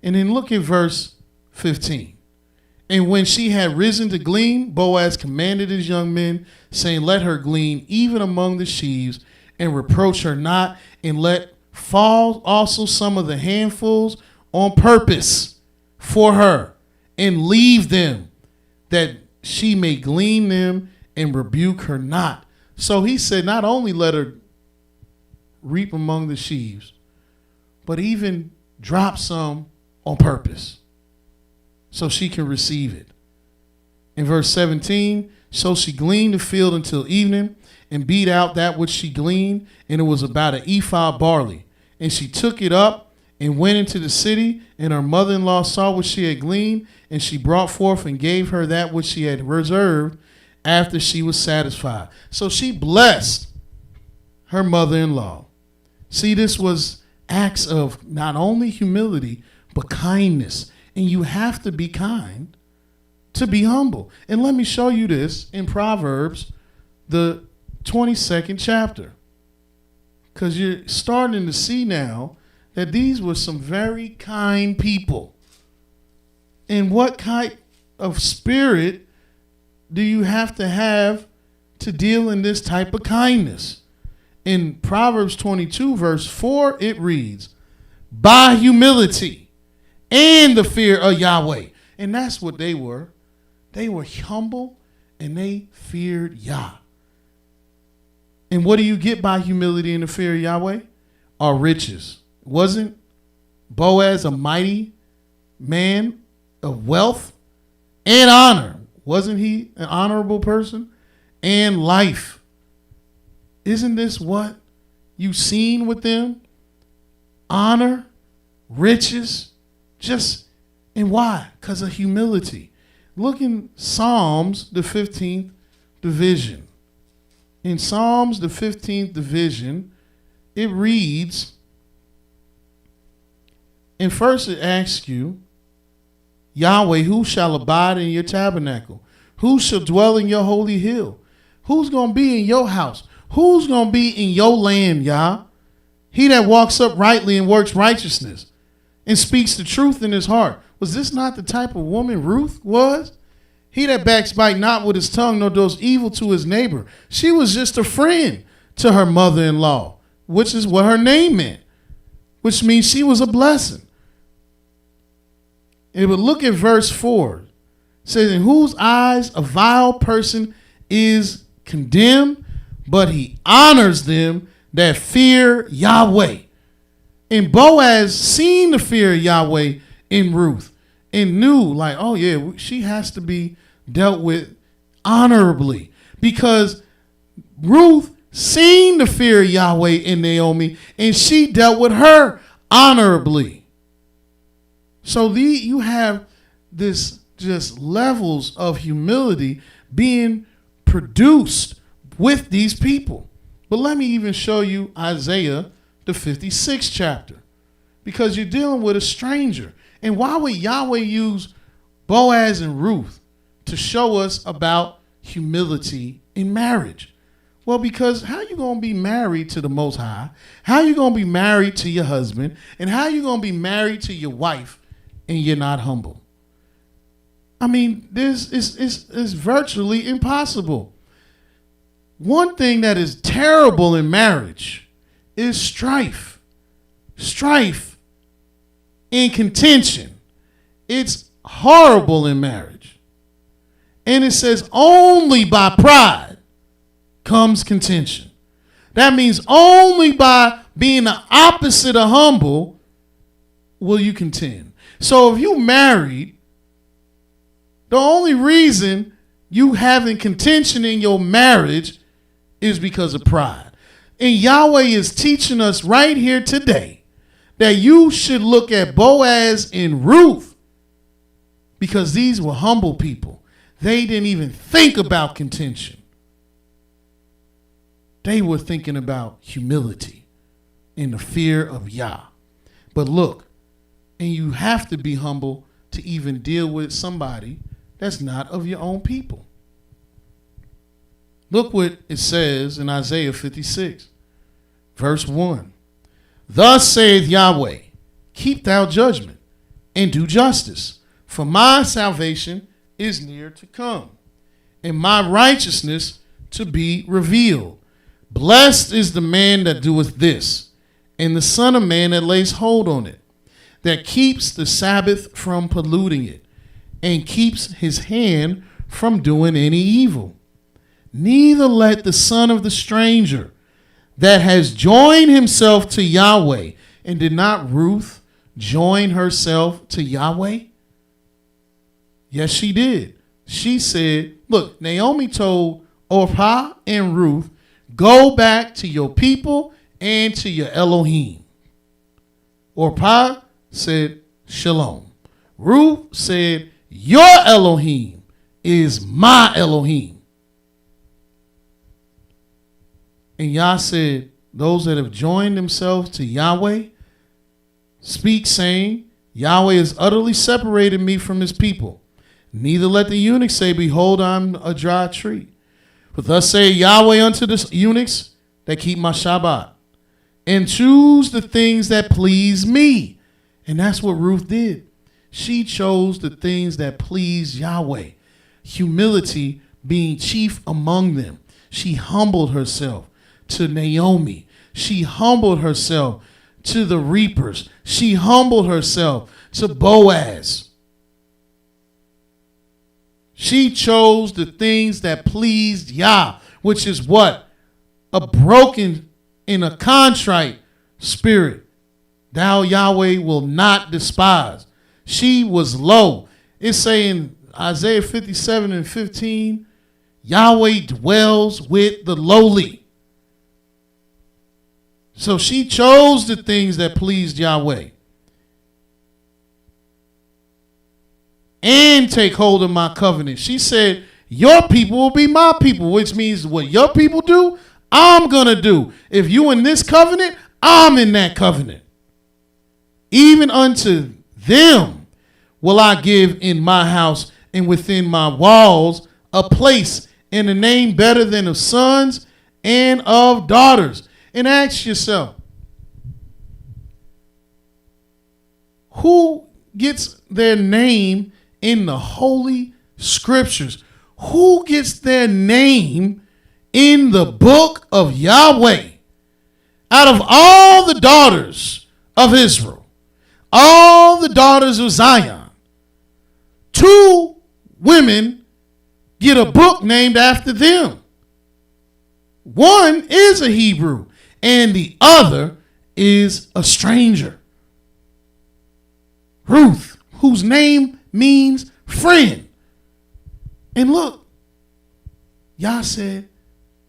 And then look at verse 15. And when she had risen to glean, Boaz commanded his young men, saying, let her glean even among the sheaves, and reproach her not, and let fall also some of the handfuls on purpose for her, and leave them, that she may glean them, and rebuke her not. So he said, not only let her reap among the sheaves, but even drop some on purpose so she can receive it. In verse 17, so she gleaned the field until evening, and beat out that which she gleaned, and it was about an ephah of barley. And she took it up and went into the city, and her mother-in-law saw what she had gleaned, and she brought forth and gave her that which she had reserved after she was satisfied. So she blessed her mother-in-law. See, this was acts of not only humility, but kindness. And you have to be kind to be humble. And let me show you this in Proverbs, the 22nd chapter. Because you're starting to see now that these were some very kind people. And what kind of spirit do you have to deal in this type of kindness? In Proverbs 22, verse 4, it reads, by humility and the fear of Yahweh. And that's what they were. They were humble and they feared Yah. And what do you get by humility and the fear of Yahweh? Are riches. Wasn't Boaz a mighty man of wealth and honor? Wasn't he an honorable person? And life. Isn't this what you've seen with them? Honor, riches, and why? Because of humility. Look in Psalms, the 15th division. In Psalms, the 15th division, it reads, and first it asks you, Yahweh, who shall abide in your tabernacle? Who shall dwell in your holy hill? Who's going to be in your house? Who's going to be in your land, Yah? He that walks uprightly and works righteousness and speaks the truth in his heart. Was this not the type of woman Ruth was? He that backbite not with his tongue, nor does evil to his neighbor. She was just a friend to her mother-in-law, which is what her name meant, which means she was a blessing. It would look at verse 4. It says, in whose eyes a vile person is condemned, but he honors them that fear Yahweh. And Boaz seen the fear of Yahweh in Ruth and knew, like, oh yeah, she has to be dealt with honorably, because Ruth seen the fear of Yahweh in Naomi and she dealt with her honorably. So you have this just levels of humility being produced with these people. But let me even show you Isaiah, the 56th chapter, because you're dealing with a stranger. And why would Yahweh use Boaz and Ruth to show us about humility in marriage? Well, because how you going to be married to the Most High? How you going to be married to your husband? And how you going to be married to your wife and you're not humble. I mean, this is virtually impossible. One thing that is terrible in marriage is strife. Strife and contention. It's horrible in marriage. And it says only by pride comes contention. That means only by being the opposite of humble will you contend. So if you married, the only reason you having contention in your marriage is because of pride. And Yahweh is teaching us right here today that you should look at Boaz and Ruth because these were humble people. They didn't even think about contention. They were thinking about humility and the fear of Yah. But look, and you have to be humble to even deal with somebody that's not of your own people. Look what it says in Isaiah 56, verse 1. Thus saith Yahweh, keep thou judgment and do justice, for my salvation is near to come, and my righteousness to be revealed. Blessed is the man that doeth this, and the son of man that lays hold on it, that keeps the Sabbath from polluting it, and keeps his hand from doing any evil. Neither let the son of the stranger that has joined himself to Yahweh, and did not Ruth join herself to Yahweh? Yes, she did. She said, look, Naomi told Orpah and Ruth, go back to your people and to your Elohim. Orpah said, shalom. Ruth said, your Elohim is my Elohim. And Yah said, those that have joined themselves to Yahweh, speak saying, Yahweh has utterly separated me from his people. Neither let the eunuch say, behold, I'm a dry tree. For thus say Yahweh unto the eunuchs that keep my Shabbat, and choose the things that please me. And that's what Ruth did. She chose the things that pleased Yahweh. Humility being chief among them. She humbled herself to Naomi. She humbled herself to the reapers. She humbled herself to Boaz. She chose the things that pleased Yah, which is what? A broken and a contrite spirit. Thou, Yahweh, will not despise. She was low. It's saying Isaiah 57 and 15, Yahweh dwells with the lowly. So she chose the things that pleased Yahweh. And take hold of my covenant. She said, your people will be my people, which means what your people do, I'm going to do. If you in this covenant, I'm in that covenant. Even unto them will I give in my house and within my walls a place and a name better than of sons and of daughters. And ask yourself, who gets their name in the holy scriptures? Who gets their name in the book of Yahweh? Out of all the daughters of Israel, all the daughters of Zion, 2 women get a book named after them. One is a Hebrew and the other is a stranger. Ruth, whose name means friend. And look, Yah said,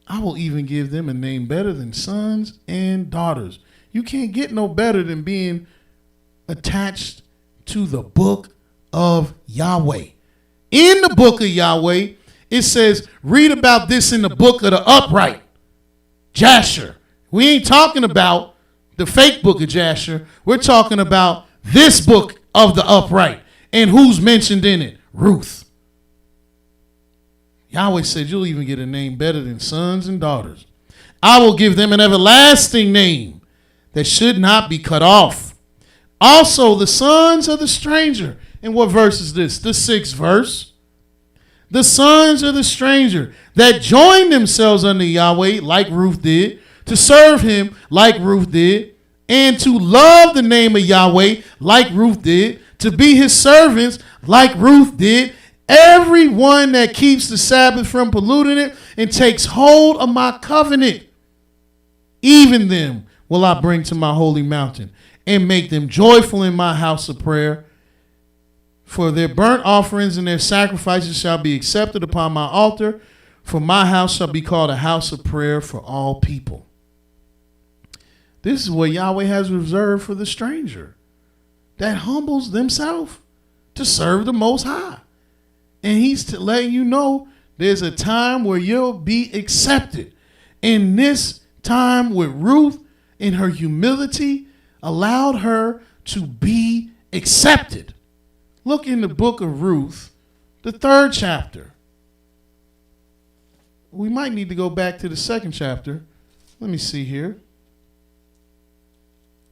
I will even give them a name better than sons and daughters. You can't get no better than being attached to the book of Yahweh. In the book of Yahweh, it says, read about this in the book of the upright, Jasher. We ain't talking about the fake book of Jasher. We're talking about this book of the upright. And who's mentioned in it? Ruth. Yahweh said, you'll even get a name better than sons and daughters. I will give them an everlasting name that should not be cut off. Also the sons of the stranger. And what verse is this? The 6th verse. The sons of the stranger that joined themselves unto Yahweh, like Ruth did, to serve him, like Ruth did, and to love the name of Yahweh, like Ruth did, to be his servants, like Ruth did. Everyone that keeps the Sabbath from polluting it and takes hold of my covenant, even them will I bring to my holy mountain and make them joyful in my house of prayer. For their burnt offerings and their sacrifices shall be accepted upon my altar. For my house shall be called a house of prayer for all people. This is what Yahweh has reserved for the stranger that humbles themselves to serve the Most High. And he's letting you know there's a time where you'll be accepted. And this time with Ruth, in her humility, allowed her to be accepted. Look in the book of Ruth, the 3rd chapter. We might need to go back to the 2nd chapter. Let me see here.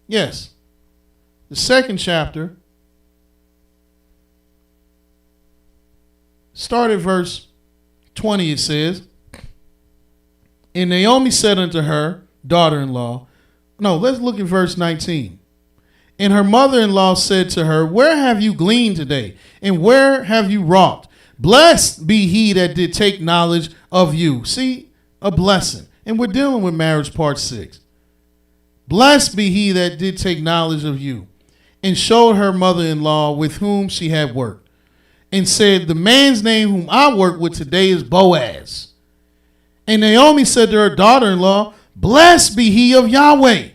Yes, the 2nd chapter. Start at verse 20, it says, and Naomi said unto her daughter-in-law, no, let's look at verse 19. And her mother-in-law said to her, where have you gleaned today? And where have you wrought? Blessed be he that did take knowledge of you. See, a blessing. And we're dealing with marriage part 6. Blessed be he that did take knowledge of you, and showed her mother-in-law with whom she had worked, and said, the man's name whom I work with today is Boaz. And Naomi said to her daughter-in-law, blessed be he of Yahweh,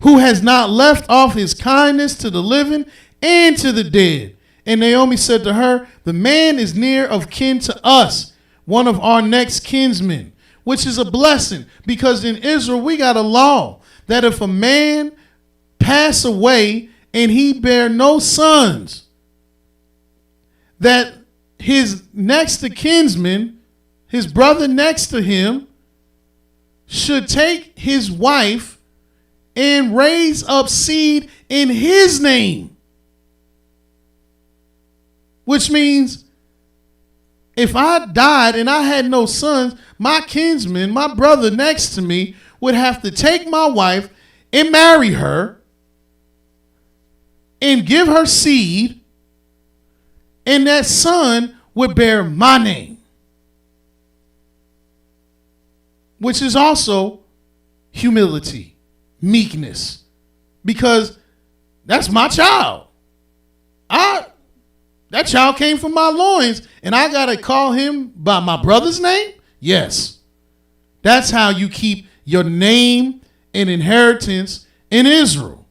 who has not left off his kindness to the living and to the dead. And Naomi said to her, the man is near of kin to us, one of our next kinsmen, which is a blessing, because in Israel we got a law that if a man pass away and he bear no sons, that his next to kinsman, his brother next to him, should take his wife and raise up seed in his name. Which means if I died and I had no sons, my kinsman, my brother next to me, would have to take my wife and marry her and give her seed, and that son would bear my name, which is also humility, meekness, because that's my child. That child came from my loins, and I got to call him by my brother's name? Yes. That's how you keep your name and inheritance in Israel.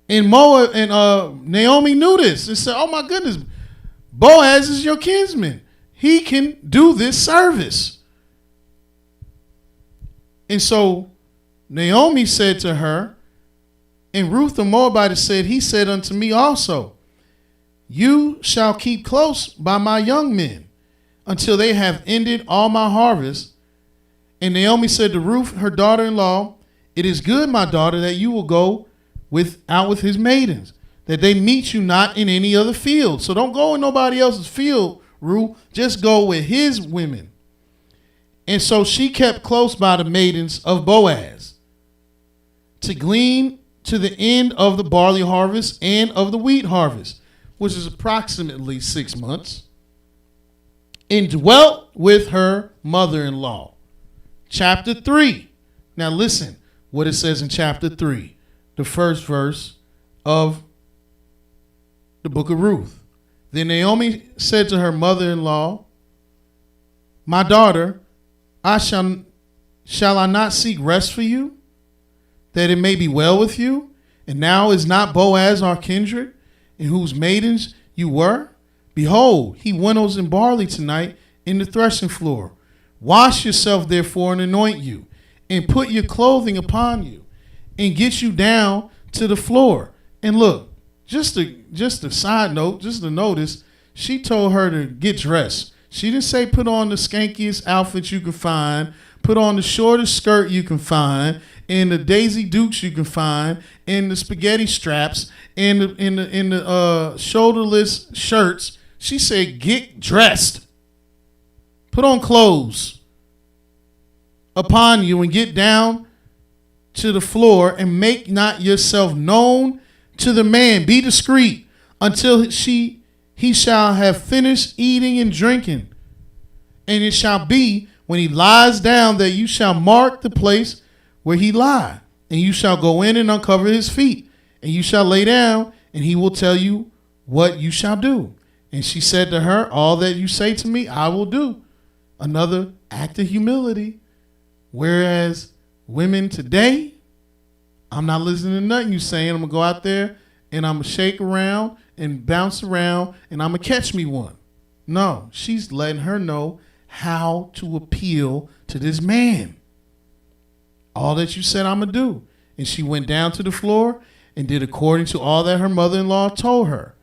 And Moab and Naomi knew this and said, oh my goodness, Boaz is your kinsman. He can do this service. And so Naomi said to her, and Ruth the Moabite said, he said unto me also, you shall keep close by my young men until they have ended all my harvest. And Naomi said to Ruth, her daughter-in-law, it is good, my daughter, that you will go out with his maidens, that they meet you not in any other field. So don't go in nobody else's field, Ruth. Just go with his women. And so she kept close by the maidens of Boaz to glean to the end of the barley harvest and of the wheat harvest, which is approximately 6 months, and dwelt with her mother-in-law. Chapter 3. Now listen what it says in chapter 3, the first verse of the book of Ruth. Then Naomi said to her mother-in-law, my daughter, shall I not seek rest for you, that it may be well with you? And now is not Boaz our kindred, in whose maidens you were? Behold, he winnows in barley tonight in the threshing floor. Wash yourself therefore and anoint you, and put your clothing upon you, and get you down to the floor. And look, just a side note, just to notice, she told her to get dressed. She didn't say put on the skankiest outfit you can find, put on the shortest skirt you can find, in the Daisy Dukes you can find, in the spaghetti straps, in the shoulderless shirts. She said, get dressed. Put on clothes upon you and get down to the floor and make not yourself known to the man. Be discreet until he shall have finished eating and drinking. And it shall be when he lies down that you shall mark the place where he lie. And you shall go in and uncover his feet. And you shall lay down, and he will tell you what you shall do. And she said to her, all that you say to me, I will do. Another act of humility. Whereas women today, I'm not listening to nothing you saying. I'm going to go out there and I'm going to shake around and bounce around and I'm going to catch me one. No, she's letting her know how to appeal to this man. All that you said I'm going to do. And she went down to the floor and did according to all that her mother-in-law told her.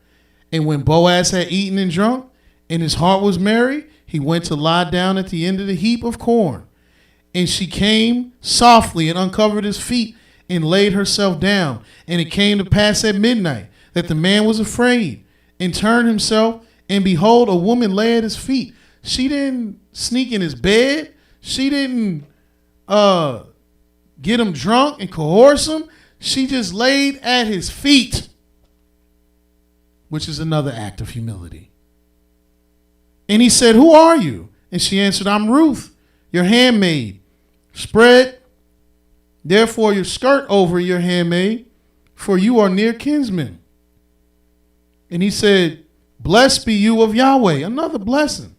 And when Boaz had eaten and drunk and his heart was merry, he went to lie down at the end of the heap of corn. And she came softly and uncovered his feet and laid herself down. And it came to pass at midnight that the man was afraid and turned himself, and behold, a woman lay at his feet. She didn't sneak in his bed. She didn't get him drunk and coerce him. She just laid at his feet, which is another act of humility. And he said, who are you? And she answered, I'm Ruth, your handmaid. Spread therefore your skirt over your handmaid, for you are near kinsmen. And he said, blessed be you of Yahweh. Another blessing.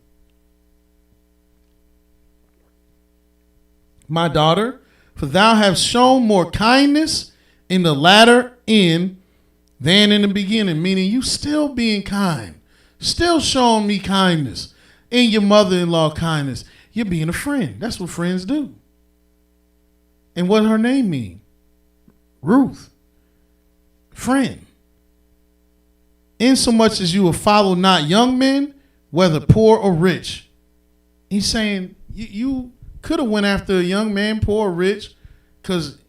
My daughter, for thou hast shown more kindness in the latter end than in the beginning. Meaning you still being kind. Still showing me kindness. And your mother-in-law kindness. You're being a friend. That's what friends do. And what her name mean? Ruth. Friend. Insomuch as you will follow not young men, whether poor or rich. He's saying you could have went after a young man, poor or rich, because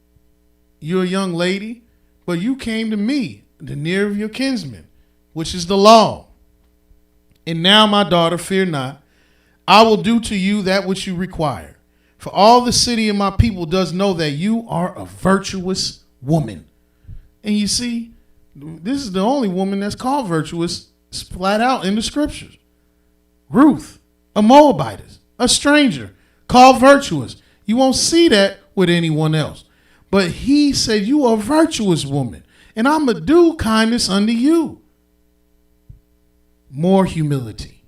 you're a young lady, but you came to me, the near of your kinsman, which is the law. And now, my daughter, fear not. I will do to you that which you require. For all the city of my people does know that you are a virtuous woman. And you see, this is the only woman that's called virtuous flat out in the scriptures. Ruth, a Moabitess, a stranger, called virtuous. You won't see that with anyone else. But he said, you are a virtuous woman, and I'm going to do kindness unto you. More humility.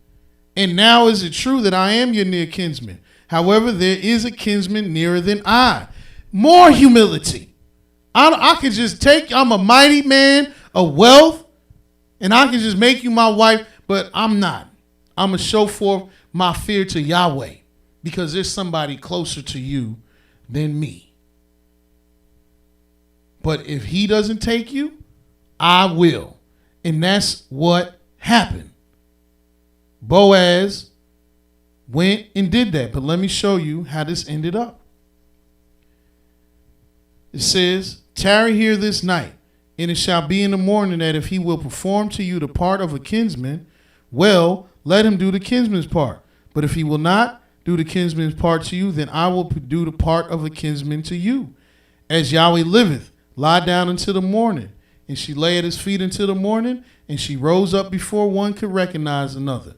And now is it true that I am your near kinsman? However, there is a kinsman nearer than I. More humility. I could just I'm a mighty man of wealth, and I can just make you my wife, but I'm not. I'm going to show forth my fear to Yahweh because there's somebody closer to you than me. But if he doesn't take you, I will. And that's what happened. Boaz went and did that. But let me show you how this ended up. It says, tarry here this night, and it shall be in the morning that if he will perform to you the part of a kinsman, well, let him do the kinsman's part. But if he will not do the kinsman's part to you, then I will do the part of a kinsman to you. As Yahweh liveth, lie down until the morning. And she lay at his feet until the morning, and she rose up before one could recognize another.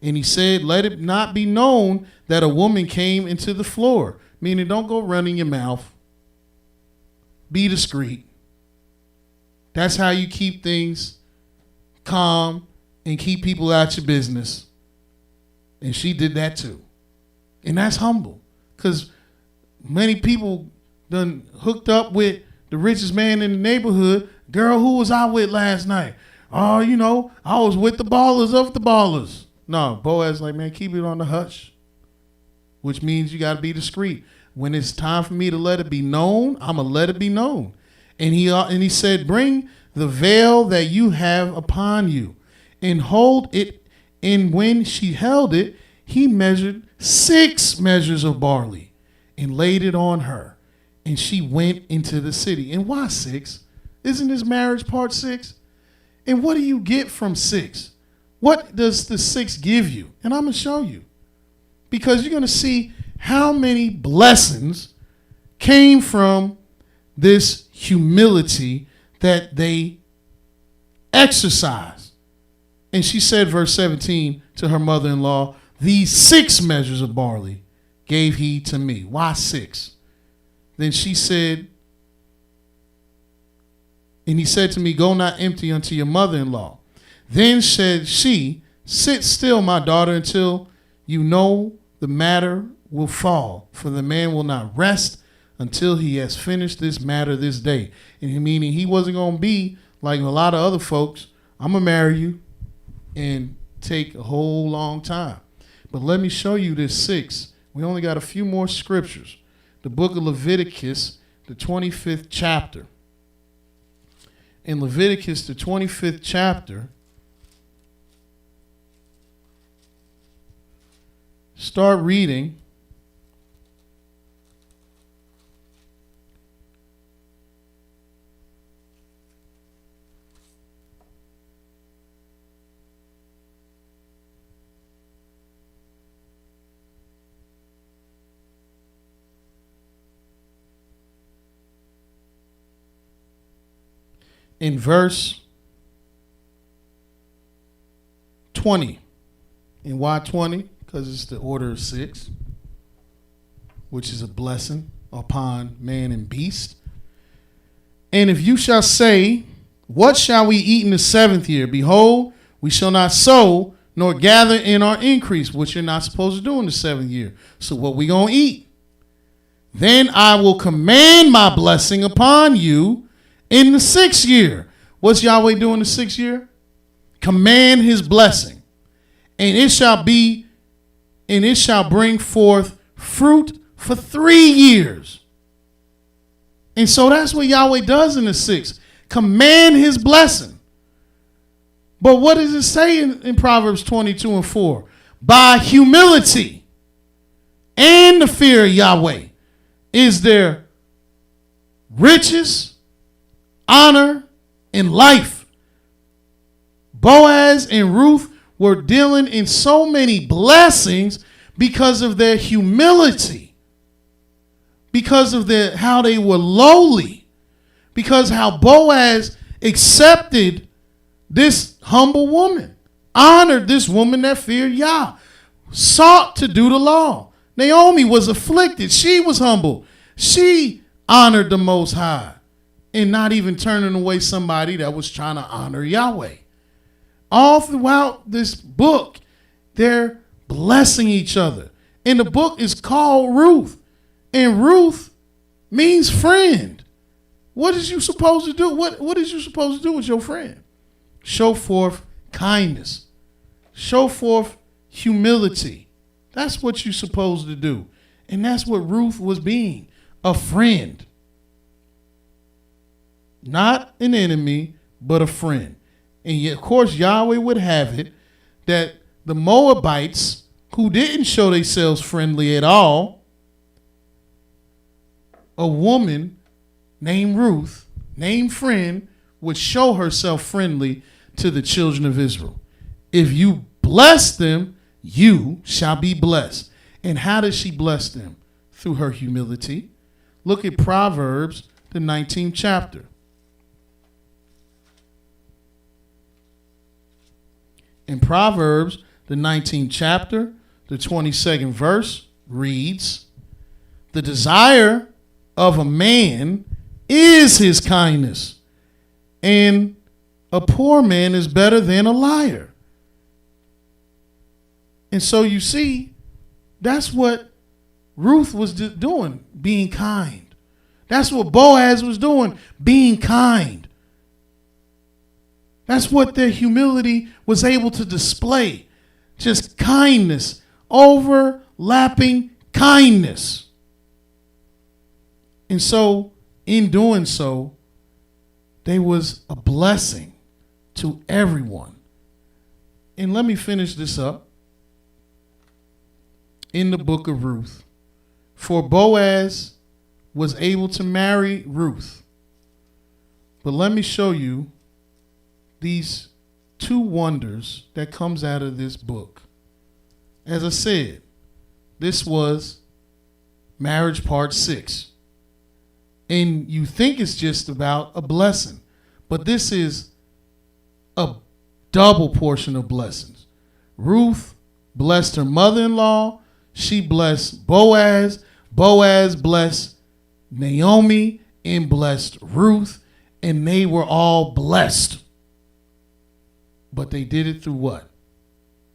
And he said, let it not be known that a woman came into the floor. Meaning, don't go running your mouth. Be discreet. That's how you keep things calm and keep people out your business. And she did that too. And that's humble. Because many people done hooked up with the richest man in the neighborhood. Girl, who was I with last night? Oh, I was with the ballers of the ballers. No, Boaz like, man, keep it on the hush. Which means you got to be discreet. When it's time for me to let it be known, I'm going to let it be known. And he said, bring the veil that you have upon you and hold it. And when she held it, he measured 6 measures of barley and laid it on her. and she went into the city. And why 6? Isn't this marriage part 6? And what do you get from 6? What does the 6 give you? And I'm going to show you. Because you're going to see how many blessings came from this humility that they exercised. And she said, verse 17, to her mother-in-law, these 6 measures of barley gave he to me. Why 6? Then she said, and he said to me, go not empty unto your mother-in-law. Then said she, sit still, my daughter, until you know the matter will fall, for the man will not rest until he has finished this matter this day. And meaning he wasn't going to be like a lot of other folks. I'm going to marry you and take a whole long time. But let me show you this 6. We only got a few more scriptures. The book of Leviticus, the 25th chapter. In Leviticus, the 25th chapter, start reading in verse 20. And why 20? Because it's the order of 6, which is a blessing upon man and beast. And if you shall say, what shall we eat in the 7th year? Behold, we shall not sow nor gather in our increase, which you're not supposed to do in the 7th year. So what we going to eat? Then I will command my blessing upon you in the 6th year. What's Yahweh doing in the 6th year? Command his blessing. And it shall bring forth fruit for 3 years. And so that's what Yahweh does in the 6th. Command his blessing. But what does it say in Proverbs 22 and 4? By humility and the fear of Yahweh is there riches, honor, and life. Boaz and Ruth were dealing in so many blessings because of their humility, because of how they were lowly, because how Boaz accepted this humble woman, honored this woman that feared Yah, sought to do the law. Naomi was afflicted. She was humble. She honored the Most High and not even turning away somebody that was trying to honor Yahweh. All throughout this book, they're blessing each other. And the book is called Ruth. And Ruth means friend. What is you supposed to do? What is you supposed to do with your friend? Show forth kindness. Show forth humility. That's what you're supposed to do. And that's what Ruth was being, a friend. Not an enemy, but a friend. And yet, of course, Yahweh would have it that the Moabites, who didn't show themselves friendly at all, a woman named Ruth, named friend, would show herself friendly to the children of Israel. If you bless them, you shall be blessed. And how does she bless them? Through her humility. Look at Proverbs, the 19th chapter. In Proverbs, the 19th chapter, the 22nd verse reads, the desire of a man is his kindness, and a poor man is better than a liar. And so you see, that's what Ruth was doing, being kind. That's what Boaz was doing, being kind. That's what their humility was able to display. Just kindness, overlapping kindness. And so, in doing so, they was a blessing to everyone. And let me finish this up. In the book of Ruth, for Boaz was able to marry Ruth. But let me show you these two wonders that comes out of this book. As I said, this was marriage part 6. And you think it's just about a blessing, but this is a double portion of blessings. Ruth blessed her mother-in-law. She blessed Boaz. Boaz blessed Naomi and blessed Ruth, and they were all blessed. But they did it through what?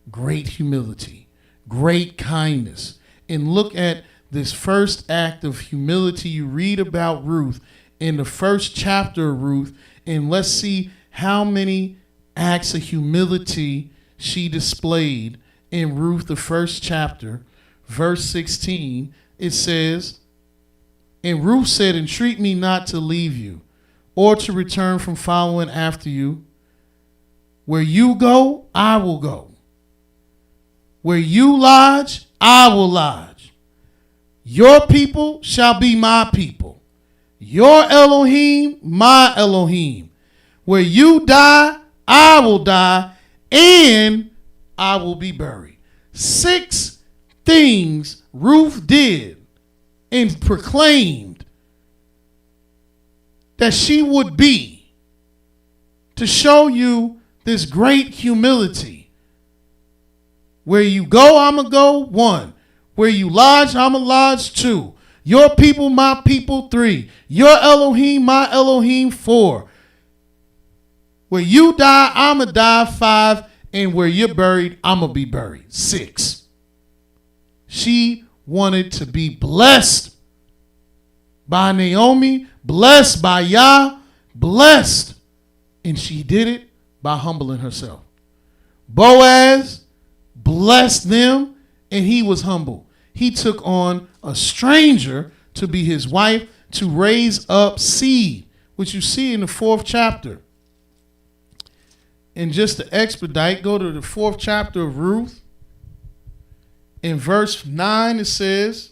Great humility, great kindness. And look at this first act of humility you read about Ruth in the first chapter of Ruth, and let's see how many acts of humility she displayed in Ruth, the first chapter, verse 16. It says, "And Ruth said, entreat me not to leave you, or to return from following after you. Where you go, I will go. Where you lodge, I will lodge. Your people shall be my people. Your Elohim, my Elohim. Where you die, I will die, and I will be buried." 6 things Ruth did and proclaimed that she would be to show you this great humility. Where you go, I'm going to go, 1. Where you lodge, I'm going to lodge, 2. Your people, my people, 3. Your Elohim, my Elohim, 4. Where you die, I'm going to die, 5. And where you're buried, I'm going to be buried, 6. She wanted to be blessed by Naomi, blessed by Yah, blessed. And she did it by humbling herself. Boaz blessed them, and he was humble. He took on a stranger to be his wife, to raise up seed, which you see in the 4th chapter. And just to expedite, go to the 4th chapter of Ruth. In verse 9 it says,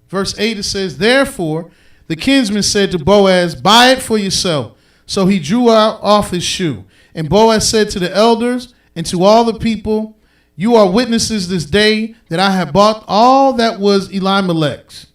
verse 8 it says, "Therefore the kinsman said to Boaz, buy it for yourself. So he drew out off his shoe. And Boaz said to the elders and to all the people, you are witnesses this day that I have bought all that was Elimelech's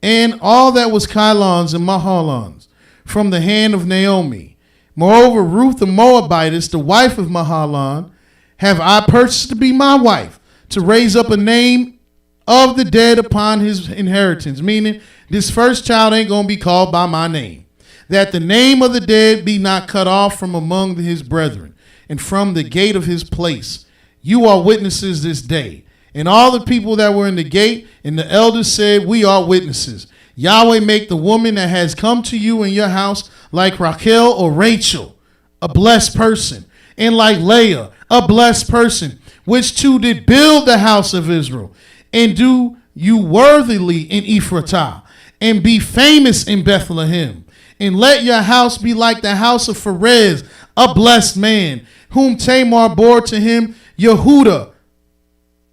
and all that was Chilon's and Mahalon's from the hand of Naomi. Moreover, Ruth the Moabitess, the wife of Mahalon, have I purchased to be my wife, to raise up a name of the dead upon his inheritance." Meaning, this first child ain't going to be called by my name. "That the name of the dead be not cut off from among his brethren, and from the gate of his place. You are witnesses this day." And all the people that were in the gate and the elders said, "We are witnesses. Yahweh make the woman that has come to you in your house like Rachel or Rachel, a blessed person, and like Leah, a blessed person, which two did build the house of Israel, and do you worthily in Ephratah, and be famous in Bethlehem. And let your house be like the house of Pharez, a blessed man, whom Tamar bore to him,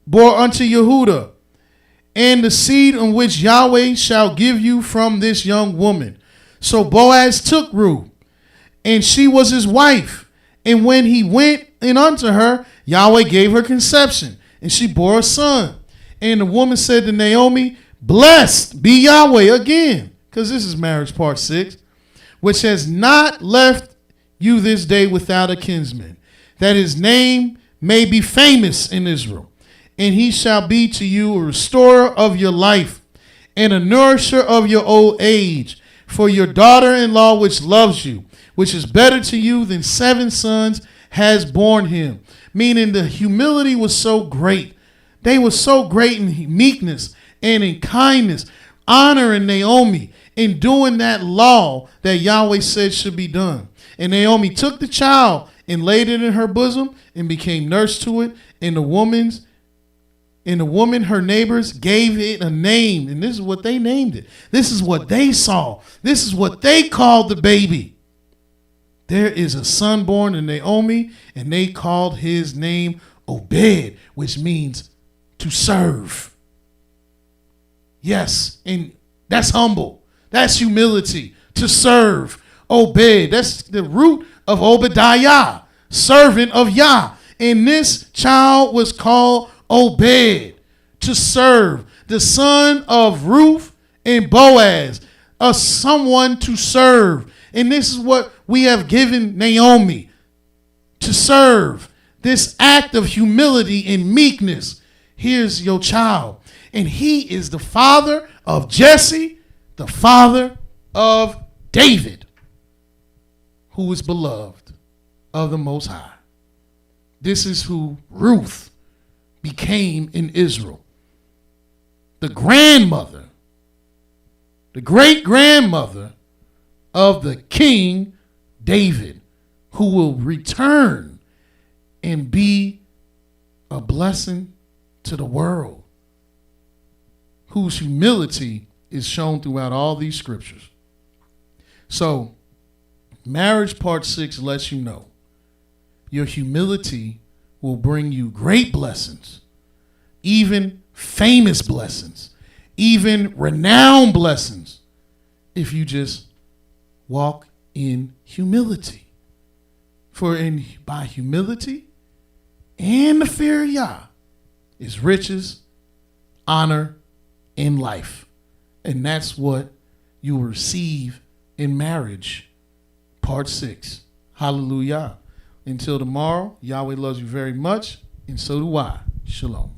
bore unto Yehuda, and the seed on which Yahweh shall give you from this young woman." So Boaz took Ruth, and she was his wife. And when he went in unto her, Yahweh gave her conception, and she bore a son. And the woman said to Naomi, "Blessed be Yahweh," again, because this is marriage part 6, "which has not left you this day without a kinsman, that his name may be famous in Israel. And he shall be to you a restorer of your life, and a nourisher of your old age. For your daughter-in-law, which loves you, which is better to you than 7 sons, has borne him." Meaning the humility was so great. They were so great in meekness and in kindness, honoring Naomi, and doing that law that Yahweh said should be done. And Naomi took the child and laid it in her bosom and became nurse to it. And the woman, her neighbors, gave it a name. And this is what they named it. This is what they saw. This is what they called the baby. There is a son born to Naomi, and they called his name Obed, which means to serve. Yes, and that's humble. That's humility. To serve. Obed. That's the root of Obadiah. Servant of Yah. And this child was called Obed. To serve. The son of Ruth and Boaz. Someone to serve. And this is what we have given Naomi. To serve. This act of humility and meekness. Here's your child. And he is the father of Jesse, the father of David, who is beloved of the Most High. This is who Ruth became in Israel. The grandmother, the great-grandmother of the King David, who will return and be a blessing to the world, whose humility is shown throughout all these scriptures. So, marriage part 6 lets you know your humility will bring you great blessings, even famous blessings, even renowned blessings, if you just walk in humility. For by humility and the fear of Yah is riches, honor, and life. And that's what you will receive in marriage, part 6. Hallelujah. Until tomorrow, Yahweh loves you very much, and so do I. Shalom.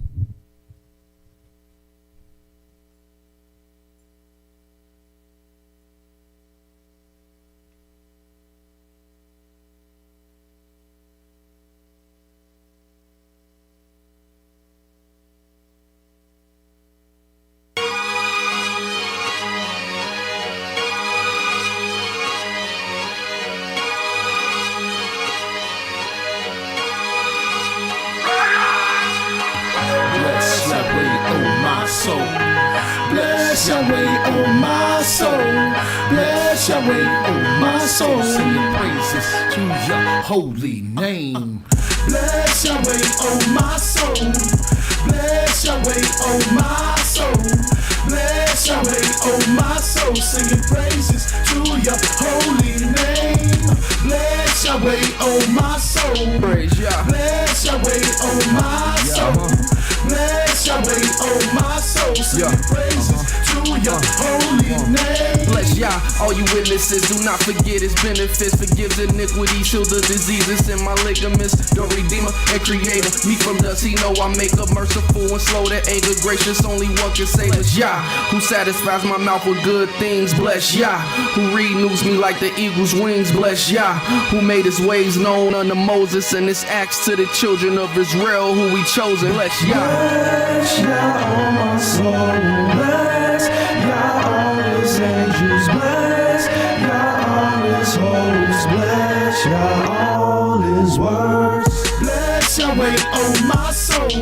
Bless Yahweh, oh my soul. Bless Yahweh, oh my soul. Sing your praises to your holy name. Bless Yahweh, oh my soul. Bless Yahweh, oh my soul. Bless Yahweh, oh my soul. Singing praises to your holy name. Bless Yahweh, oh my soul. Praise Yah. Bless Yahweh, oh my soul. Bless Yahweh, oh my soul. Singing praises to your holy name. Bless Yah, all you witnesses, do not forget his benefits. Forgives iniquities, heal the diseases in my ligaments. The Redeemer and Creator, me from dust, he know I make up merciful and slow to anger. Gracious, only one can save us. Yah, who satisfies my mouth with good things. Bless Yah, who renews me like the eagle's wings. Bless Yah, who made his ways known unto Moses and his acts to the children of Israel, who we chosen. Bless Yah. Bless Yah, oh my soul. Bless Yah, all his angels. Bless Yah, all his hosts. Bless Yah, all his words. Bless Yahweh, oh my